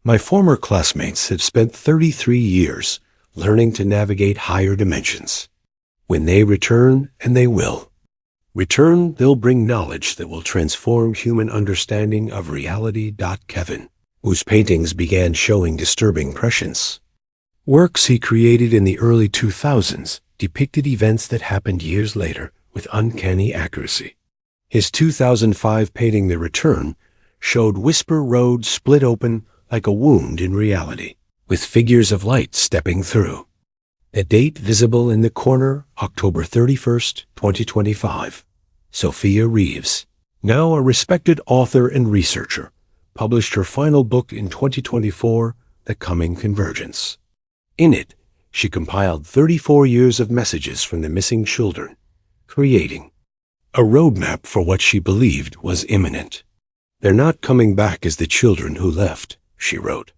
My former classmates have spent 33 years learning to navigate higher dimensions. When they return, and they will return, they'll bring knowledge that will transform human understanding of reality. Kevin, whose paintings began showing disturbing prescience. Works he created in the early 2000s depicted events that happened years later with uncanny accuracy. His 2005 painting The Return showed Whisper Road split open like a wound in reality, with figures of light stepping through. The date visible in the corner, October 31st, 2025. Sophia Reeves, now a respected author and researcher, published her final book in 2024, The Coming Convergence. In it, she compiled 34 years of messages from the missing children, creating a roadmap for what she believed was imminent. They're not coming back as the children who left, she wrote.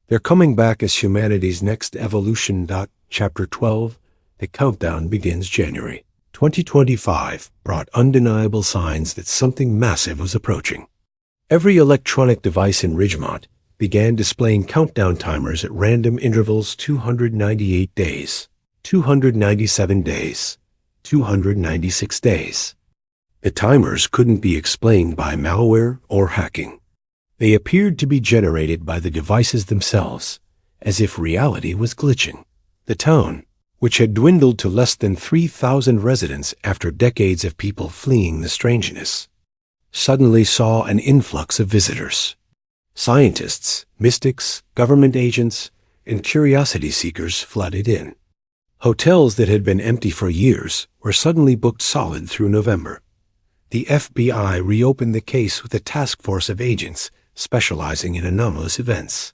They're coming back as humanity's next evolution. Chapter 12, The Countdown begins January. 2025 brought undeniable signs that something massive was approaching. Every electronic device in Ridgemont began displaying countdown timers at random intervals: 298 days, 297 days, 296 days. The timers couldn't be explained by malware or hacking. They appeared to be generated by the devices themselves, as if reality was glitching. The town, which had dwindled to less than 3,000 residents after decades of people fleeing the strangeness, suddenly saw an influx of visitors. Scientists, mystics, government agents, and curiosity seekers flooded in. Hotels that had been empty for years were suddenly booked solid through November. The FBI reopened the case with a task force of agents specializing in anomalous events.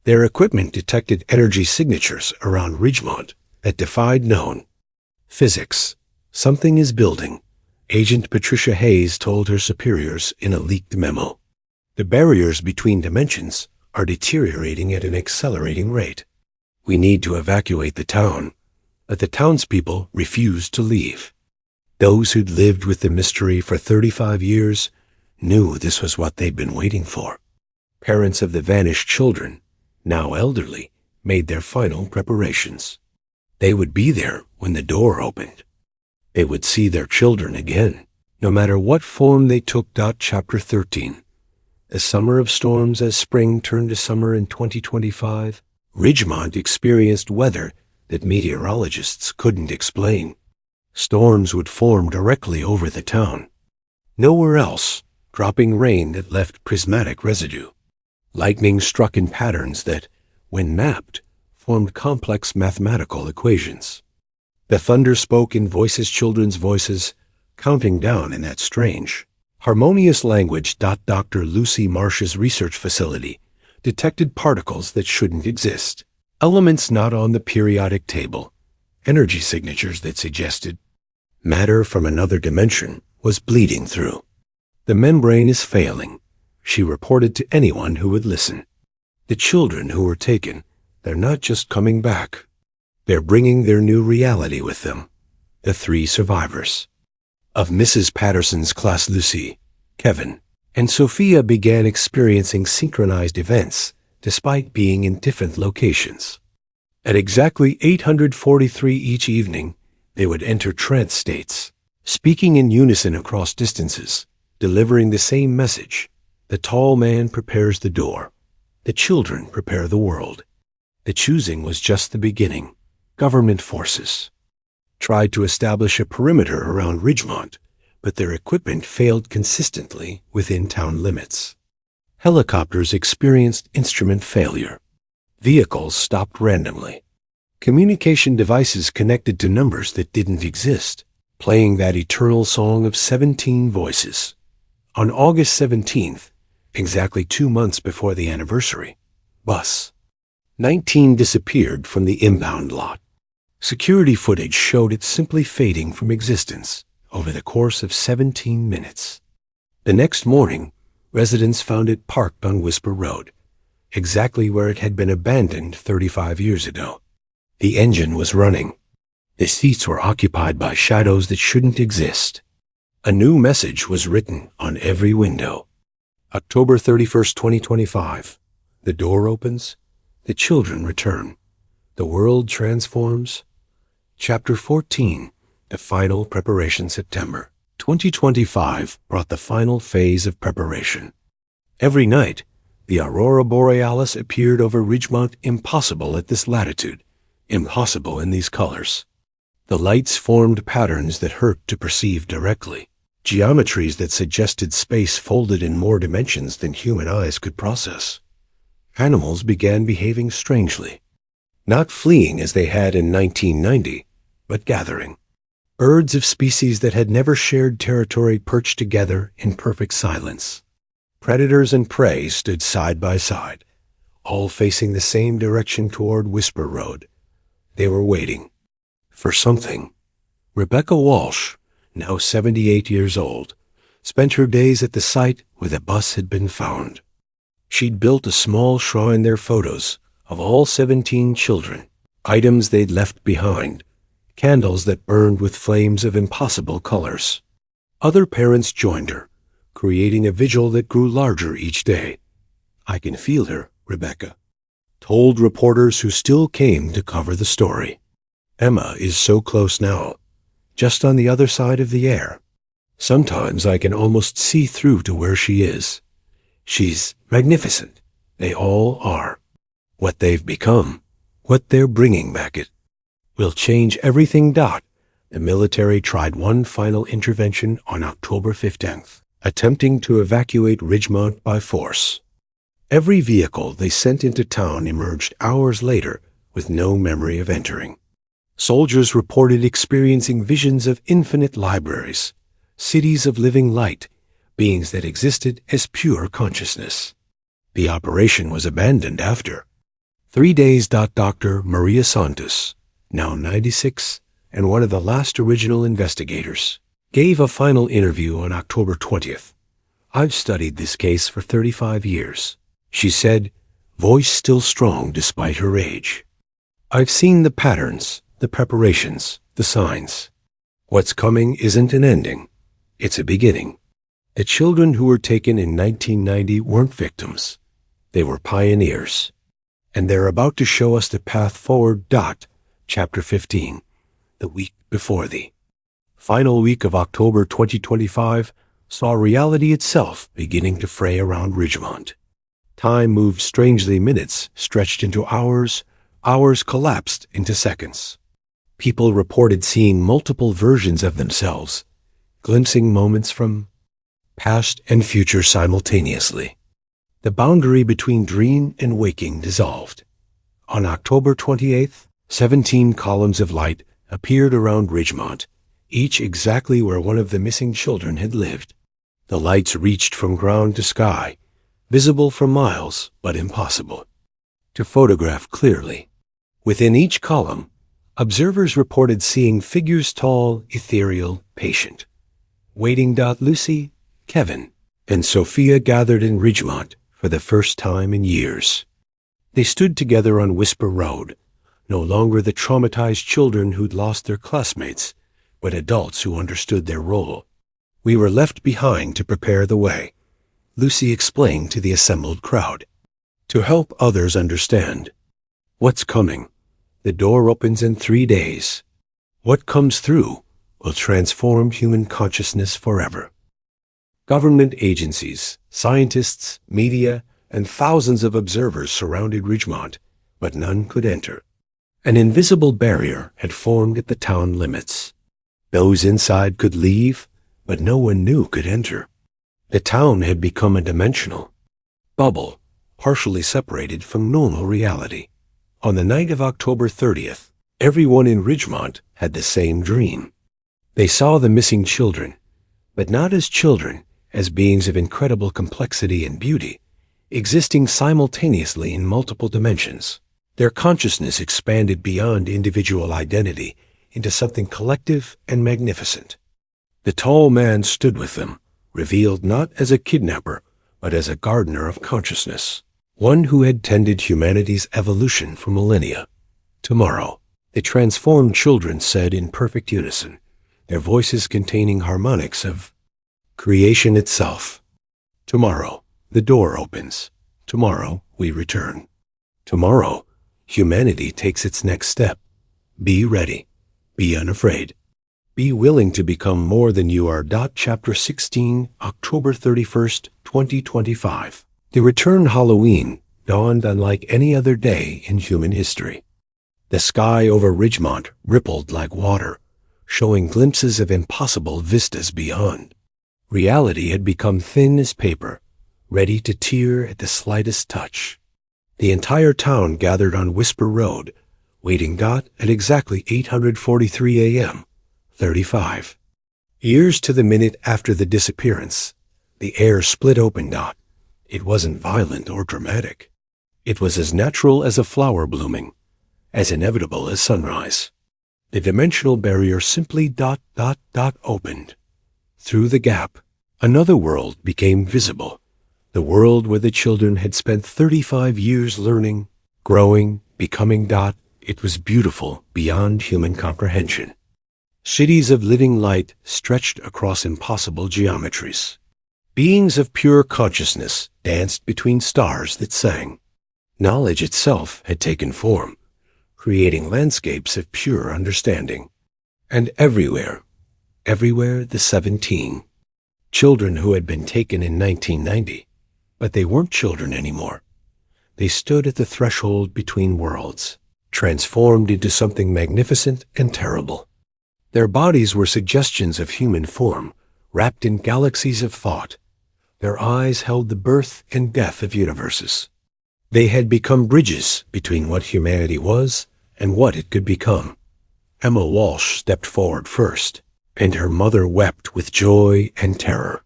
Their equipment detected energy signatures around Ridgemont that defied known physics. Something is building, Agent Patricia Hayes told her superiors in a leaked memo. The barriers between dimensions are deteriorating at an accelerating rate. We need to evacuate the town, but the townspeople refused to leave. Those who'd lived with the mystery for 35 years knew this was what they'd been waiting for. Parents of the vanished children, now elderly, made their final preparations. They would be there when the door opened. They would see their children again, no matter what form they took. Chapter 13. A summer of storms as spring turned to summer in 2025, Ridgemont experienced weather that meteorologists couldn't explain. Storms would form directly over the town. Nowhere else, dropping rain that left prismatic residue. Lightning struck in patterns that, when mapped, formed complex mathematical equations. The thunder spoke in children's voices, counting down in that strange, harmonious language. Dr. Lucy Marsh's research facility detected particles that shouldn't exist, elements not on the periodic table, energy signatures that suggested matter from another dimension was bleeding through. The membrane is failing, she reported to anyone who would listen. The children who were taken, they're not just coming back. They're bringing their new reality with them. The 3 survivors of Mrs. Patterson's class, Lucy, Kevin, and Sophia, began experiencing synchronized events despite being in different locations. At exactly 8:43 each evening, they would enter trance states, speaking in unison across distances, delivering the same message. The tall man prepares the door. The children prepare the world. The choosing was just the beginning. Government forces tried to establish a perimeter around Ridgemont, but their equipment failed consistently within town limits. Helicopters experienced instrument failure. Vehicles stopped randomly. Communication devices connected to numbers that didn't exist, playing that eternal song of 17 voices. On August 17th, exactly 2 months before the anniversary, Bus 19 disappeared from the impound lot. Security footage showed it simply fading from existence over the course of 17 minutes. The next morning, residents found it parked on Whisper Road, exactly where it had been abandoned 35 years ago. The engine was running. The seats were occupied by shadows that shouldn't exist. A new message was written on every window. October 31st, 2025. The door opens. The children return. The world transforms. Chapter 14. The final preparation. September 2025 brought the final phase of preparation. Every night, the aurora borealis appeared over Ridgemont, impossible at this latitude, impossible in these colors. The lights formed patterns that hurt to perceive directly, geometries that suggested space folded in more dimensions than human eyes could process. Animals began behaving strangely, not fleeing as they had in 1990, but gathering. Birds of species that had never shared territory perched together in perfect silence. Predators and prey stood side by side, all facing the same direction toward Whisper Road. They were waiting for something. Rebecca Walsh, now 78 years old, spent her days at the site where the bus had been found. She'd built a small shrine there, photos of all 17 children, items they'd left behind, candles that burned with flames of impossible colors. Other parents joined her, creating a vigil that grew larger each day. "I can feel her," Rebecca told reporters who still came to cover the story. "Emma is so close now, just on the other side of the air. Sometimes I can almost see through to where she is. She's magnificent. They all are. What they've become, what they're bringing back, it will change everything." The military tried one final intervention on October 15th, attempting to evacuate Ridgemont by force. Every vehicle they sent into town emerged hours later with no memory of entering. Soldiers reported experiencing visions of infinite libraries, cities of living light, beings that existed as pure consciousness. The operation was abandoned after 3 days. Dr. Maria Santos, now 96 and one of the last original investigators, gave a final interview on October 20th. "I've studied this case for 35 years, she said, voice still strong despite her age. "I've seen the patterns, the preparations, the signs. What's coming isn't an ending, it's a beginning." The children who were taken in 1990 weren't victims. They were pioneers. And they're about to show us the path forward. Chapter 15. The week before the final week of October 2025 saw reality itself beginning to fray around Ridgemont. Time moved strangely. Minutes stretched into hours, hours collapsed into seconds. People reported seeing multiple versions of themselves, glimpsing moments from past and future simultaneously. The boundary between dream and waking dissolved. On October 28th, 17 columns of light appeared around Ridgemont, each exactly where one of the missing children had lived. The lights reached from ground to sky, visible for miles, but impossible to photograph clearly. Within each column, observers reported seeing figures tall, ethereal, patient. Waiting. Lucy, Kevin, and Sophia gathered in Ridgemont for the first time in years. They stood together on Whisper Road, no longer the traumatized children who'd lost their classmates, but adults who understood their role. We were left behind to prepare the way, Lucy explained to the assembled crowd, to help others understand. What's coming? The door opens in 3 days. What comes through will transform human consciousness forever. Government agencies, scientists, media, and thousands of observers surrounded Ridgemont, but none could enter. An invisible barrier had formed at the town limits. Those inside could leave, but no one new could enter. The town had become a dimensional bubble, partially separated from normal reality. On the night of October 30th, everyone in Ridgemont had the same dream. They saw the missing children, but not as children, as beings of incredible complexity and beauty, existing simultaneously in multiple dimensions. Their consciousness expanded beyond individual identity into something collective and magnificent. The tall man stood with them, revealed not as a kidnapper, but as a gardener of consciousness, one who had tended humanity's evolution for millennia. Tomorrow, the transformed children said in perfect unison, their voices containing harmonics of creation itself. Tomorrow, the door opens. Tomorrow, we return. Tomorrow, humanity takes its next step. Be ready. Be unafraid. Be willing to become more than you are. Chapter 16, October 31st, 2025. The return Halloween dawned unlike any other day in human history. The sky over Ridgemont rippled like water, showing glimpses of impossible vistas beyond. Reality had become thin as paper, ready to tear at the slightest touch. The entire town gathered on Whisper Road, waiting. At exactly 8:43 a.m., 35 years to the minute after the disappearance, the air split open. It wasn't violent or dramatic. It was as natural as a flower blooming, as inevitable as sunrise. The dimensional barrier simply opened. Through the gap, another world became visible, the world where the children had spent 35 years learning, growing, becoming. It was beautiful beyond human comprehension. Cities of living light stretched across impossible geometries. Beings of pure consciousness danced between stars that sang. Knowledge itself had taken form, creating landscapes of pure understanding. And everywhere the 17 children who had been taken in 1990, but they weren't children anymore. They stood at the threshold between worlds, transformed into something magnificent and terrible. Their bodies were suggestions of human form, wrapped in galaxies of thought. Their eyes held the birth and death of universes. They had become bridges between what humanity was and what it could become. Emma Walsh stepped forward first, and her mother wept with joy and terror.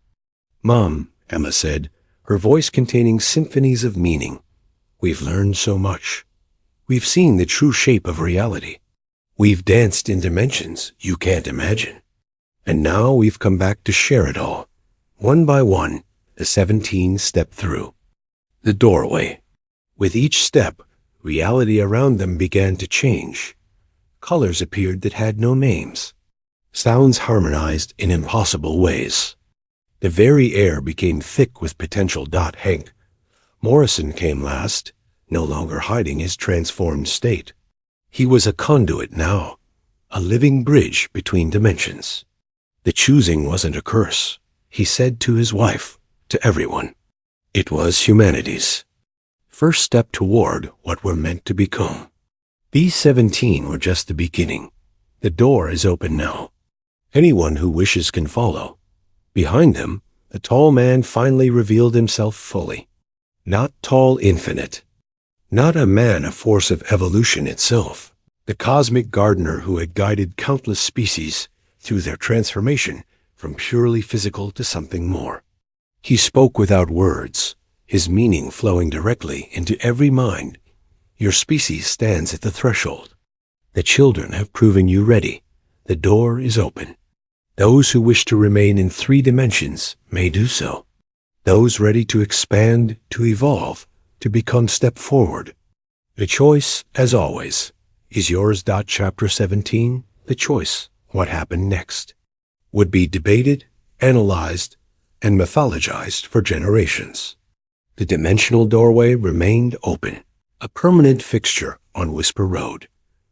"Mom," Emma said, her voice containing symphonies of meaning, "we've learned so much. We've seen the true shape of reality. We've danced in dimensions you can't imagine. And now we've come back to share it all." One by one, the 17 stepped through the doorway. With each step, reality around them began to change. Colors appeared that had no names. Sounds harmonized in impossible ways. The very air became thick with potential. Hank Morrison came last, no longer hiding his transformed state. He was a conduit now, a living bridge between dimensions. The choosing wasn't a curse, he said to his wife, to everyone. It was humanity's first step toward what we're meant to become. These 17 were just the beginning. The door is open now. Anyone who wishes can follow. Behind them, the tall man finally revealed himself fully. Not tall infinite. Not a man, a force of evolution itself. The cosmic gardener who had guided countless species through their transformation from purely physical to something more. He spoke without words, his meaning flowing directly into every mind. Your species stands at the threshold. The children have proven you ready. The door is open. Those who wish to remain in 3 dimensions may do so. Those ready to expand, to evolve, to become step forward. The choice, as always, is yours. Chapter 17, The Choice, What Happened Next, would be debated, analyzed, and mythologized for generations. The dimensional doorway remained open, a permanent fixture on Whisper Road.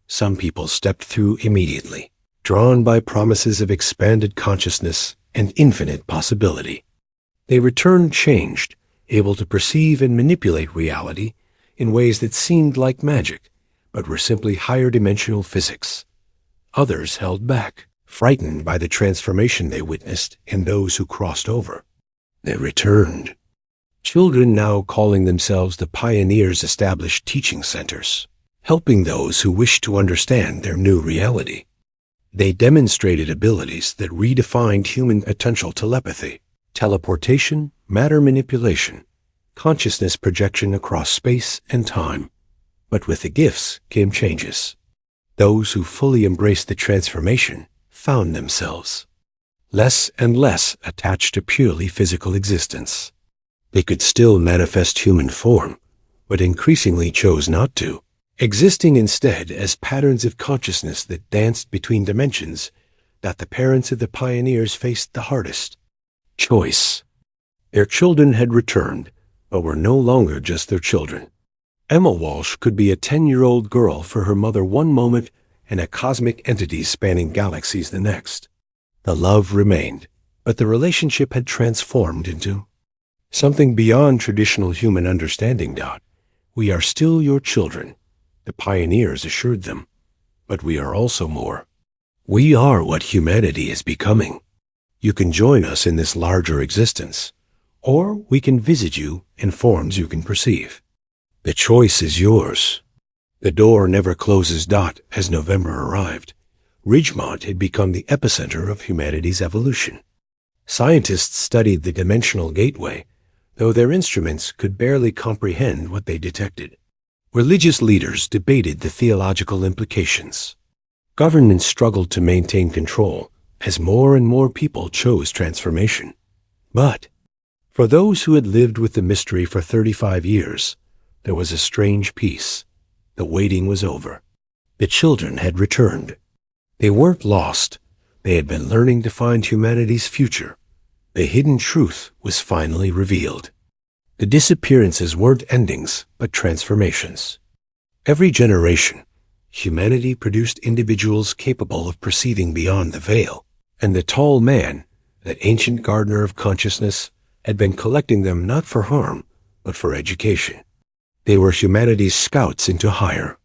Some people stepped through immediately, drawn by promises of expanded consciousness and infinite possibility. They returned changed, able to perceive and manipulate reality in ways that seemed like magic, but were simply higher dimensional physics. Others held back, frightened by the transformation they witnessed in those who crossed over. They returned. Children now calling themselves the pioneers established teaching centers, helping those who wished to understand their new reality. They demonstrated abilities that redefined human potential: telepathy, teleportation, matter manipulation, consciousness projection across space and time. But with the gifts came changes. Those who fully embraced the transformation found themselves less and less attached to purely physical existence. They could still manifest human form, but increasingly chose not to, existing instead as patterns of consciousness that danced between dimensions that the parents of the pioneers faced the hardest. Choice. Their children had returned, but were no longer just their children. Emma Walsh could be a 10-year-old girl for her mother one moment and a cosmic entity spanning galaxies the next. The love remained, but the relationship had transformed into something beyond traditional human understanding. We are still your children, the pioneers assured them, but we are also more. We are what humanity is becoming. You can join us in this larger existence, or we can visit you in forms you can perceive. The choice is yours. The door never closes. As November arrived, Ridgemont had become the epicenter of humanity's evolution. Scientists studied the dimensional gateway, though their instruments could barely comprehend what they detected. Religious leaders debated the theological implications. Governments struggled to maintain control as more and more people chose transformation. But for those who had lived with the mystery for 35 years, there was a strange peace. The waiting was over. The children had returned. They weren't lost. They had been learning to find humanity's future. The hidden truth was finally revealed. The disappearances weren't endings, but transformations. Every generation, humanity produced individuals capable of perceiving beyond the veil, and the tall man, that ancient gardener of consciousness, had been collecting them not for harm, but for education. They were humanity's scouts into higher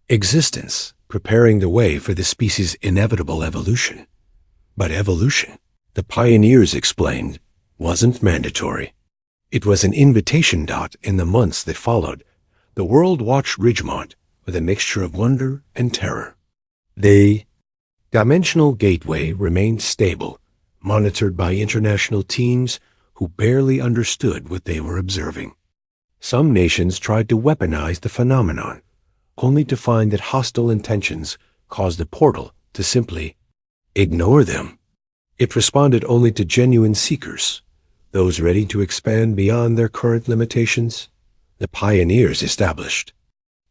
existence, preparing the way for the species' inevitable evolution. But evolution, the pioneers explained, wasn't mandatory. It was an invitation. In the months that followed, the world watched Ridgemont with a mixture of wonder and terror. The dimensional gateway remained stable, monitored by international teams who barely understood what they were observing. Some nations tried to weaponize the phenomenon, only to find that hostile intentions caused the portal to simply ignore them. It responded only to genuine seekers, those ready to expand beyond their current limitations. The pioneers established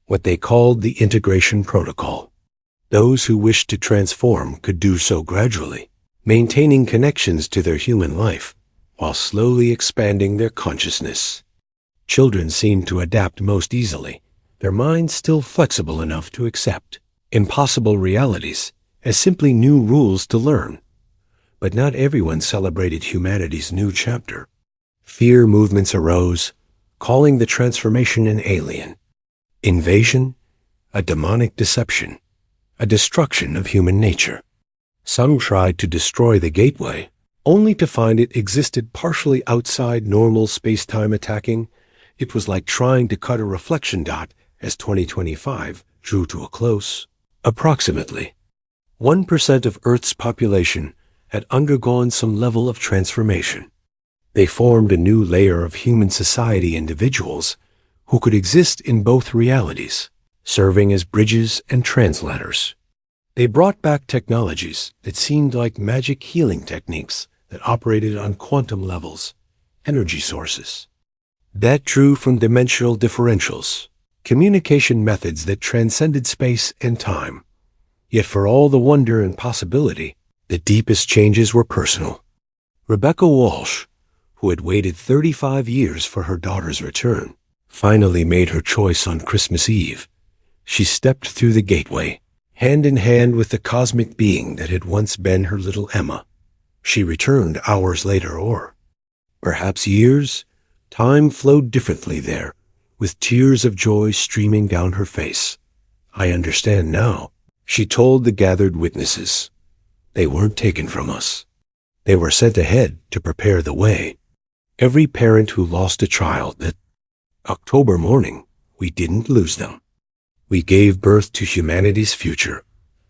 what they called the integration protocol. Those who wished to transform could do so gradually, maintaining connections to their human life while slowly expanding their consciousness. Children seemed to adapt most easily, their minds still flexible enough to accept impossible realities as simply new rules to learn. But not everyone celebrated humanity's new chapter. Fear movements arose, calling the transformation an alien invasion, a demonic deception, a destruction of human nature. Some tried to destroy the gateway, only to find it existed partially outside normal space-time attacking. It was like trying to cut a reflection dot as 2025 drew to a close. Approximately 1% of Earth's population had undergone some level of transformation. They formed a new layer of human society, individuals who could exist in both realities, serving as bridges and translators. They brought back technologies that seemed like magic healing techniques that operated on quantum levels, energy sources that drew from dimensional differentials, communication methods that transcended space and time. Yet for all the wonder and possibility, the deepest changes were personal. Rebecca Walsh, who had waited 35 years for her daughter's return, finally made her choice on Christmas Eve. She stepped through the gateway, hand in hand with the cosmic being that had once been her little Emma. She returned hours later, or perhaps years. Time flowed differently there, with tears of joy streaming down her face. "I understand now," she told the gathered witnesses. "They weren't taken from us. They were sent ahead to prepare the way." Every parent who lost a child that October morning, we didn't lose them. We gave birth to humanity's future.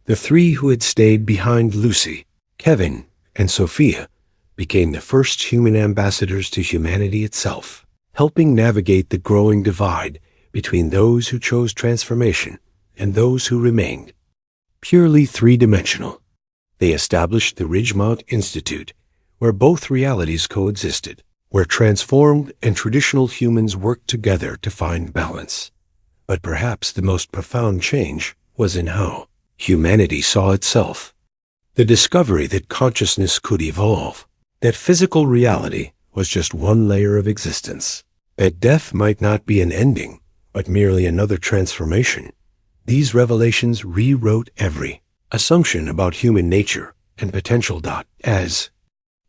The three who had stayed behind, Lucy, Kevin, and Sophia, became the first human ambassadors to humanity itself, helping navigate the growing divide between those who chose transformation and those who remained purely three-dimensional. They established the Ridgemont Institute, where both realities coexisted, where transformed and traditional humans worked together to find balance. But perhaps the most profound change was in how humanity saw itself. The discovery that consciousness could evolve, that physical reality was just one layer of existence, that death might not be an ending, but merely another transformation. These revelations rewrote every assumption about human nature and potential. As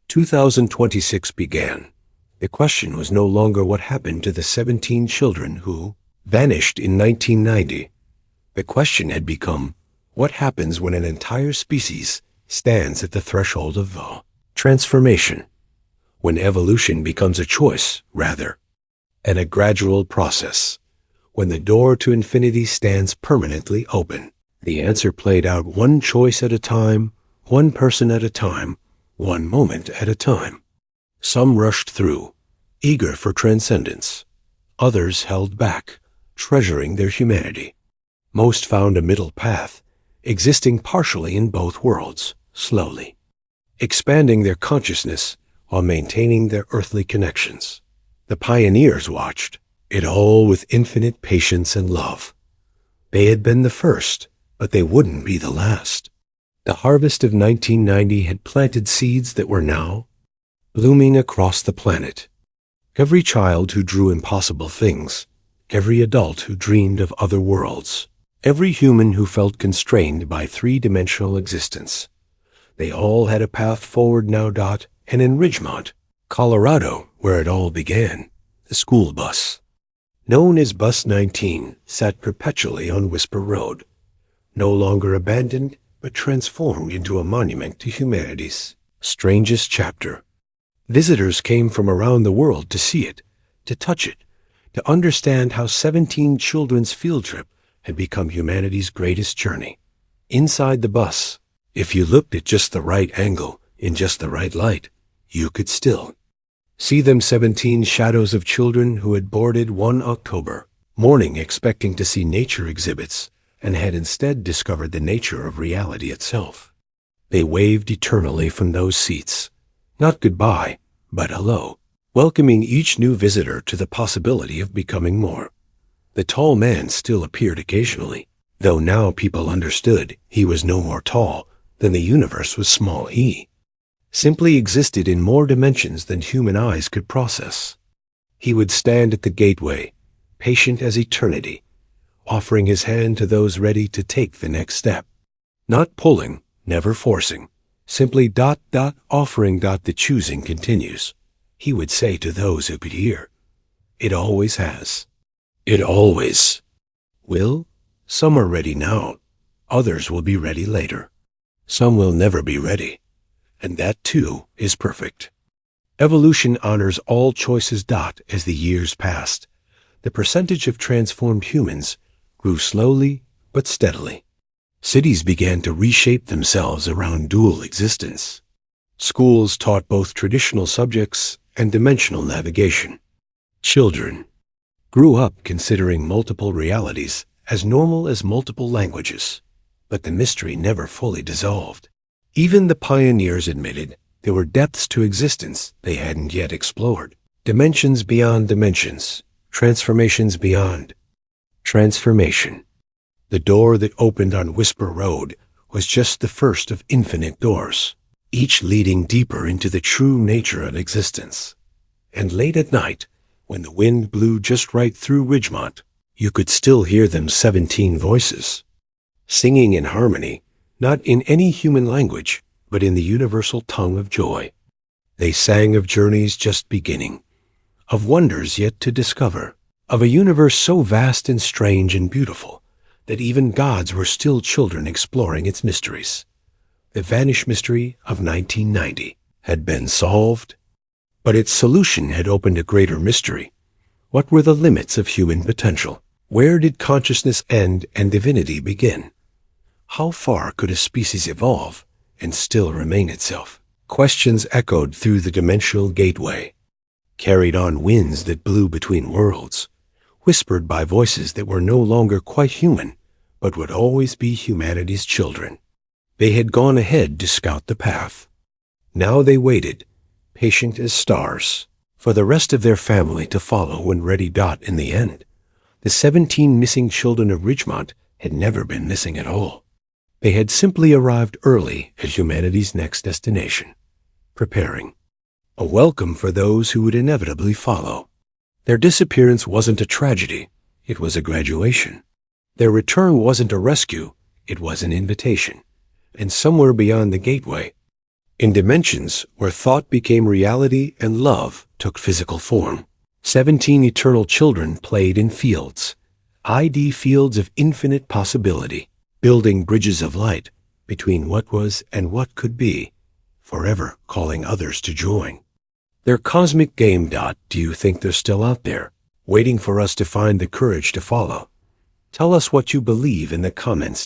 2026 began, the question was no longer what happened to the 17 children who vanished in 1990. The question had become, what happens when an entire species stands at the threshold of transformation? When evolution becomes a choice, rather, and a gradual process. When the door to infinity stands permanently open. The answer played out one choice at a time, one person at a time, one moment at a time. Some rushed through, eager for transcendence. Others held back, treasuring their humanity. Most found a middle path, existing partially in both worlds, slowly, expanding their consciousness while maintaining their earthly connections. The pioneers watched, it all with infinite patience and love. They had been the first, but they wouldn't be the last. The harvest of 1990 had planted seeds that were now blooming across the planet. Every child who drew impossible things, every adult who dreamed of other worlds, every human who felt constrained by three-dimensional existence. They all had a path forward now. And in Ridgemont, Colorado, where it all began, the school bus, known as Bus 19, sat perpetually on Whisper Road, no longer abandoned, but transformed into a monument to humanity's strangest chapter. Visitors came from around the world to see it, to touch it, to understand how 17 children's field trip had become humanity's greatest journey. Inside the bus, if you looked at just the right angle, in just the right light, you could still see them 17 shadows of children who had boarded one October morning expecting to see nature exhibits and had instead discovered the nature of reality itself. They waved eternally from those seats, not goodbye, but hello, welcoming each new visitor to the possibility of becoming more. The tall man still appeared occasionally, though now people understood he was no more tall than the universe was small. He simply existed in more dimensions than human eyes could process. He would stand at the gateway, patient as eternity, offering his hand to those ready to take the next step. Not pulling, never forcing, simply offering. The choosing continues, he would say to those who could hear. It always has. It always will. Some are ready now. Others will be ready later. Some will never be ready. and that too is perfect. Evolution honors all choices. As the years passed, the percentage of transformed humans grew slowly but steadily. Cities began to reshape themselves around dual existence. Schools taught both traditional subjects and dimensional navigation. Children grew up considering multiple realities as normal as multiple languages, but the mystery never fully dissolved. Even the pioneers admitted there were depths to existence they hadn't yet explored. Dimensions beyond dimensions, transformations beyond transformation. The door that opened on Whisper Road was just the first of infinite doors, each leading deeper into the true nature of existence. And late at night, when the wind blew just right through Ridgemont, you could still hear them 17 voices, singing in harmony, not in any human language, but in the universal tongue of joy. They sang of journeys just beginning, of wonders yet to discover, of a universe so vast and strange and beautiful that even gods were still children exploring its mysteries. The Vanish mystery of 1990 had been solved, but its solution had opened a greater mystery. What were the limits of human potential? Where did consciousness end and divinity begin? How far could a species evolve and still remain itself? Questions echoed through the dimensional gateway, carried on winds that blew between worlds, whispered by voices that were no longer quite human, but would always be humanity's children. They had gone ahead to scout the path. Now they waited, patient as stars, for the rest of their family to follow when ready. In the end, the 17 missing children of Ridgemont had never been missing at all. They had simply arrived early at humanity's next destination, preparing a welcome for those who would inevitably follow. Their disappearance wasn't a tragedy, it was a graduation. Their return wasn't a rescue, it was an invitation. And somewhere beyond the gateway, in dimensions where thought became reality and love took physical form, 17 eternal children played in fields, ID fields of infinite possibility, building bridges of light between what was and what could be, forever calling others to join. Their cosmic game. Do you think they're still out there, waiting for us to find the courage to follow? Tell us what you believe in the comments.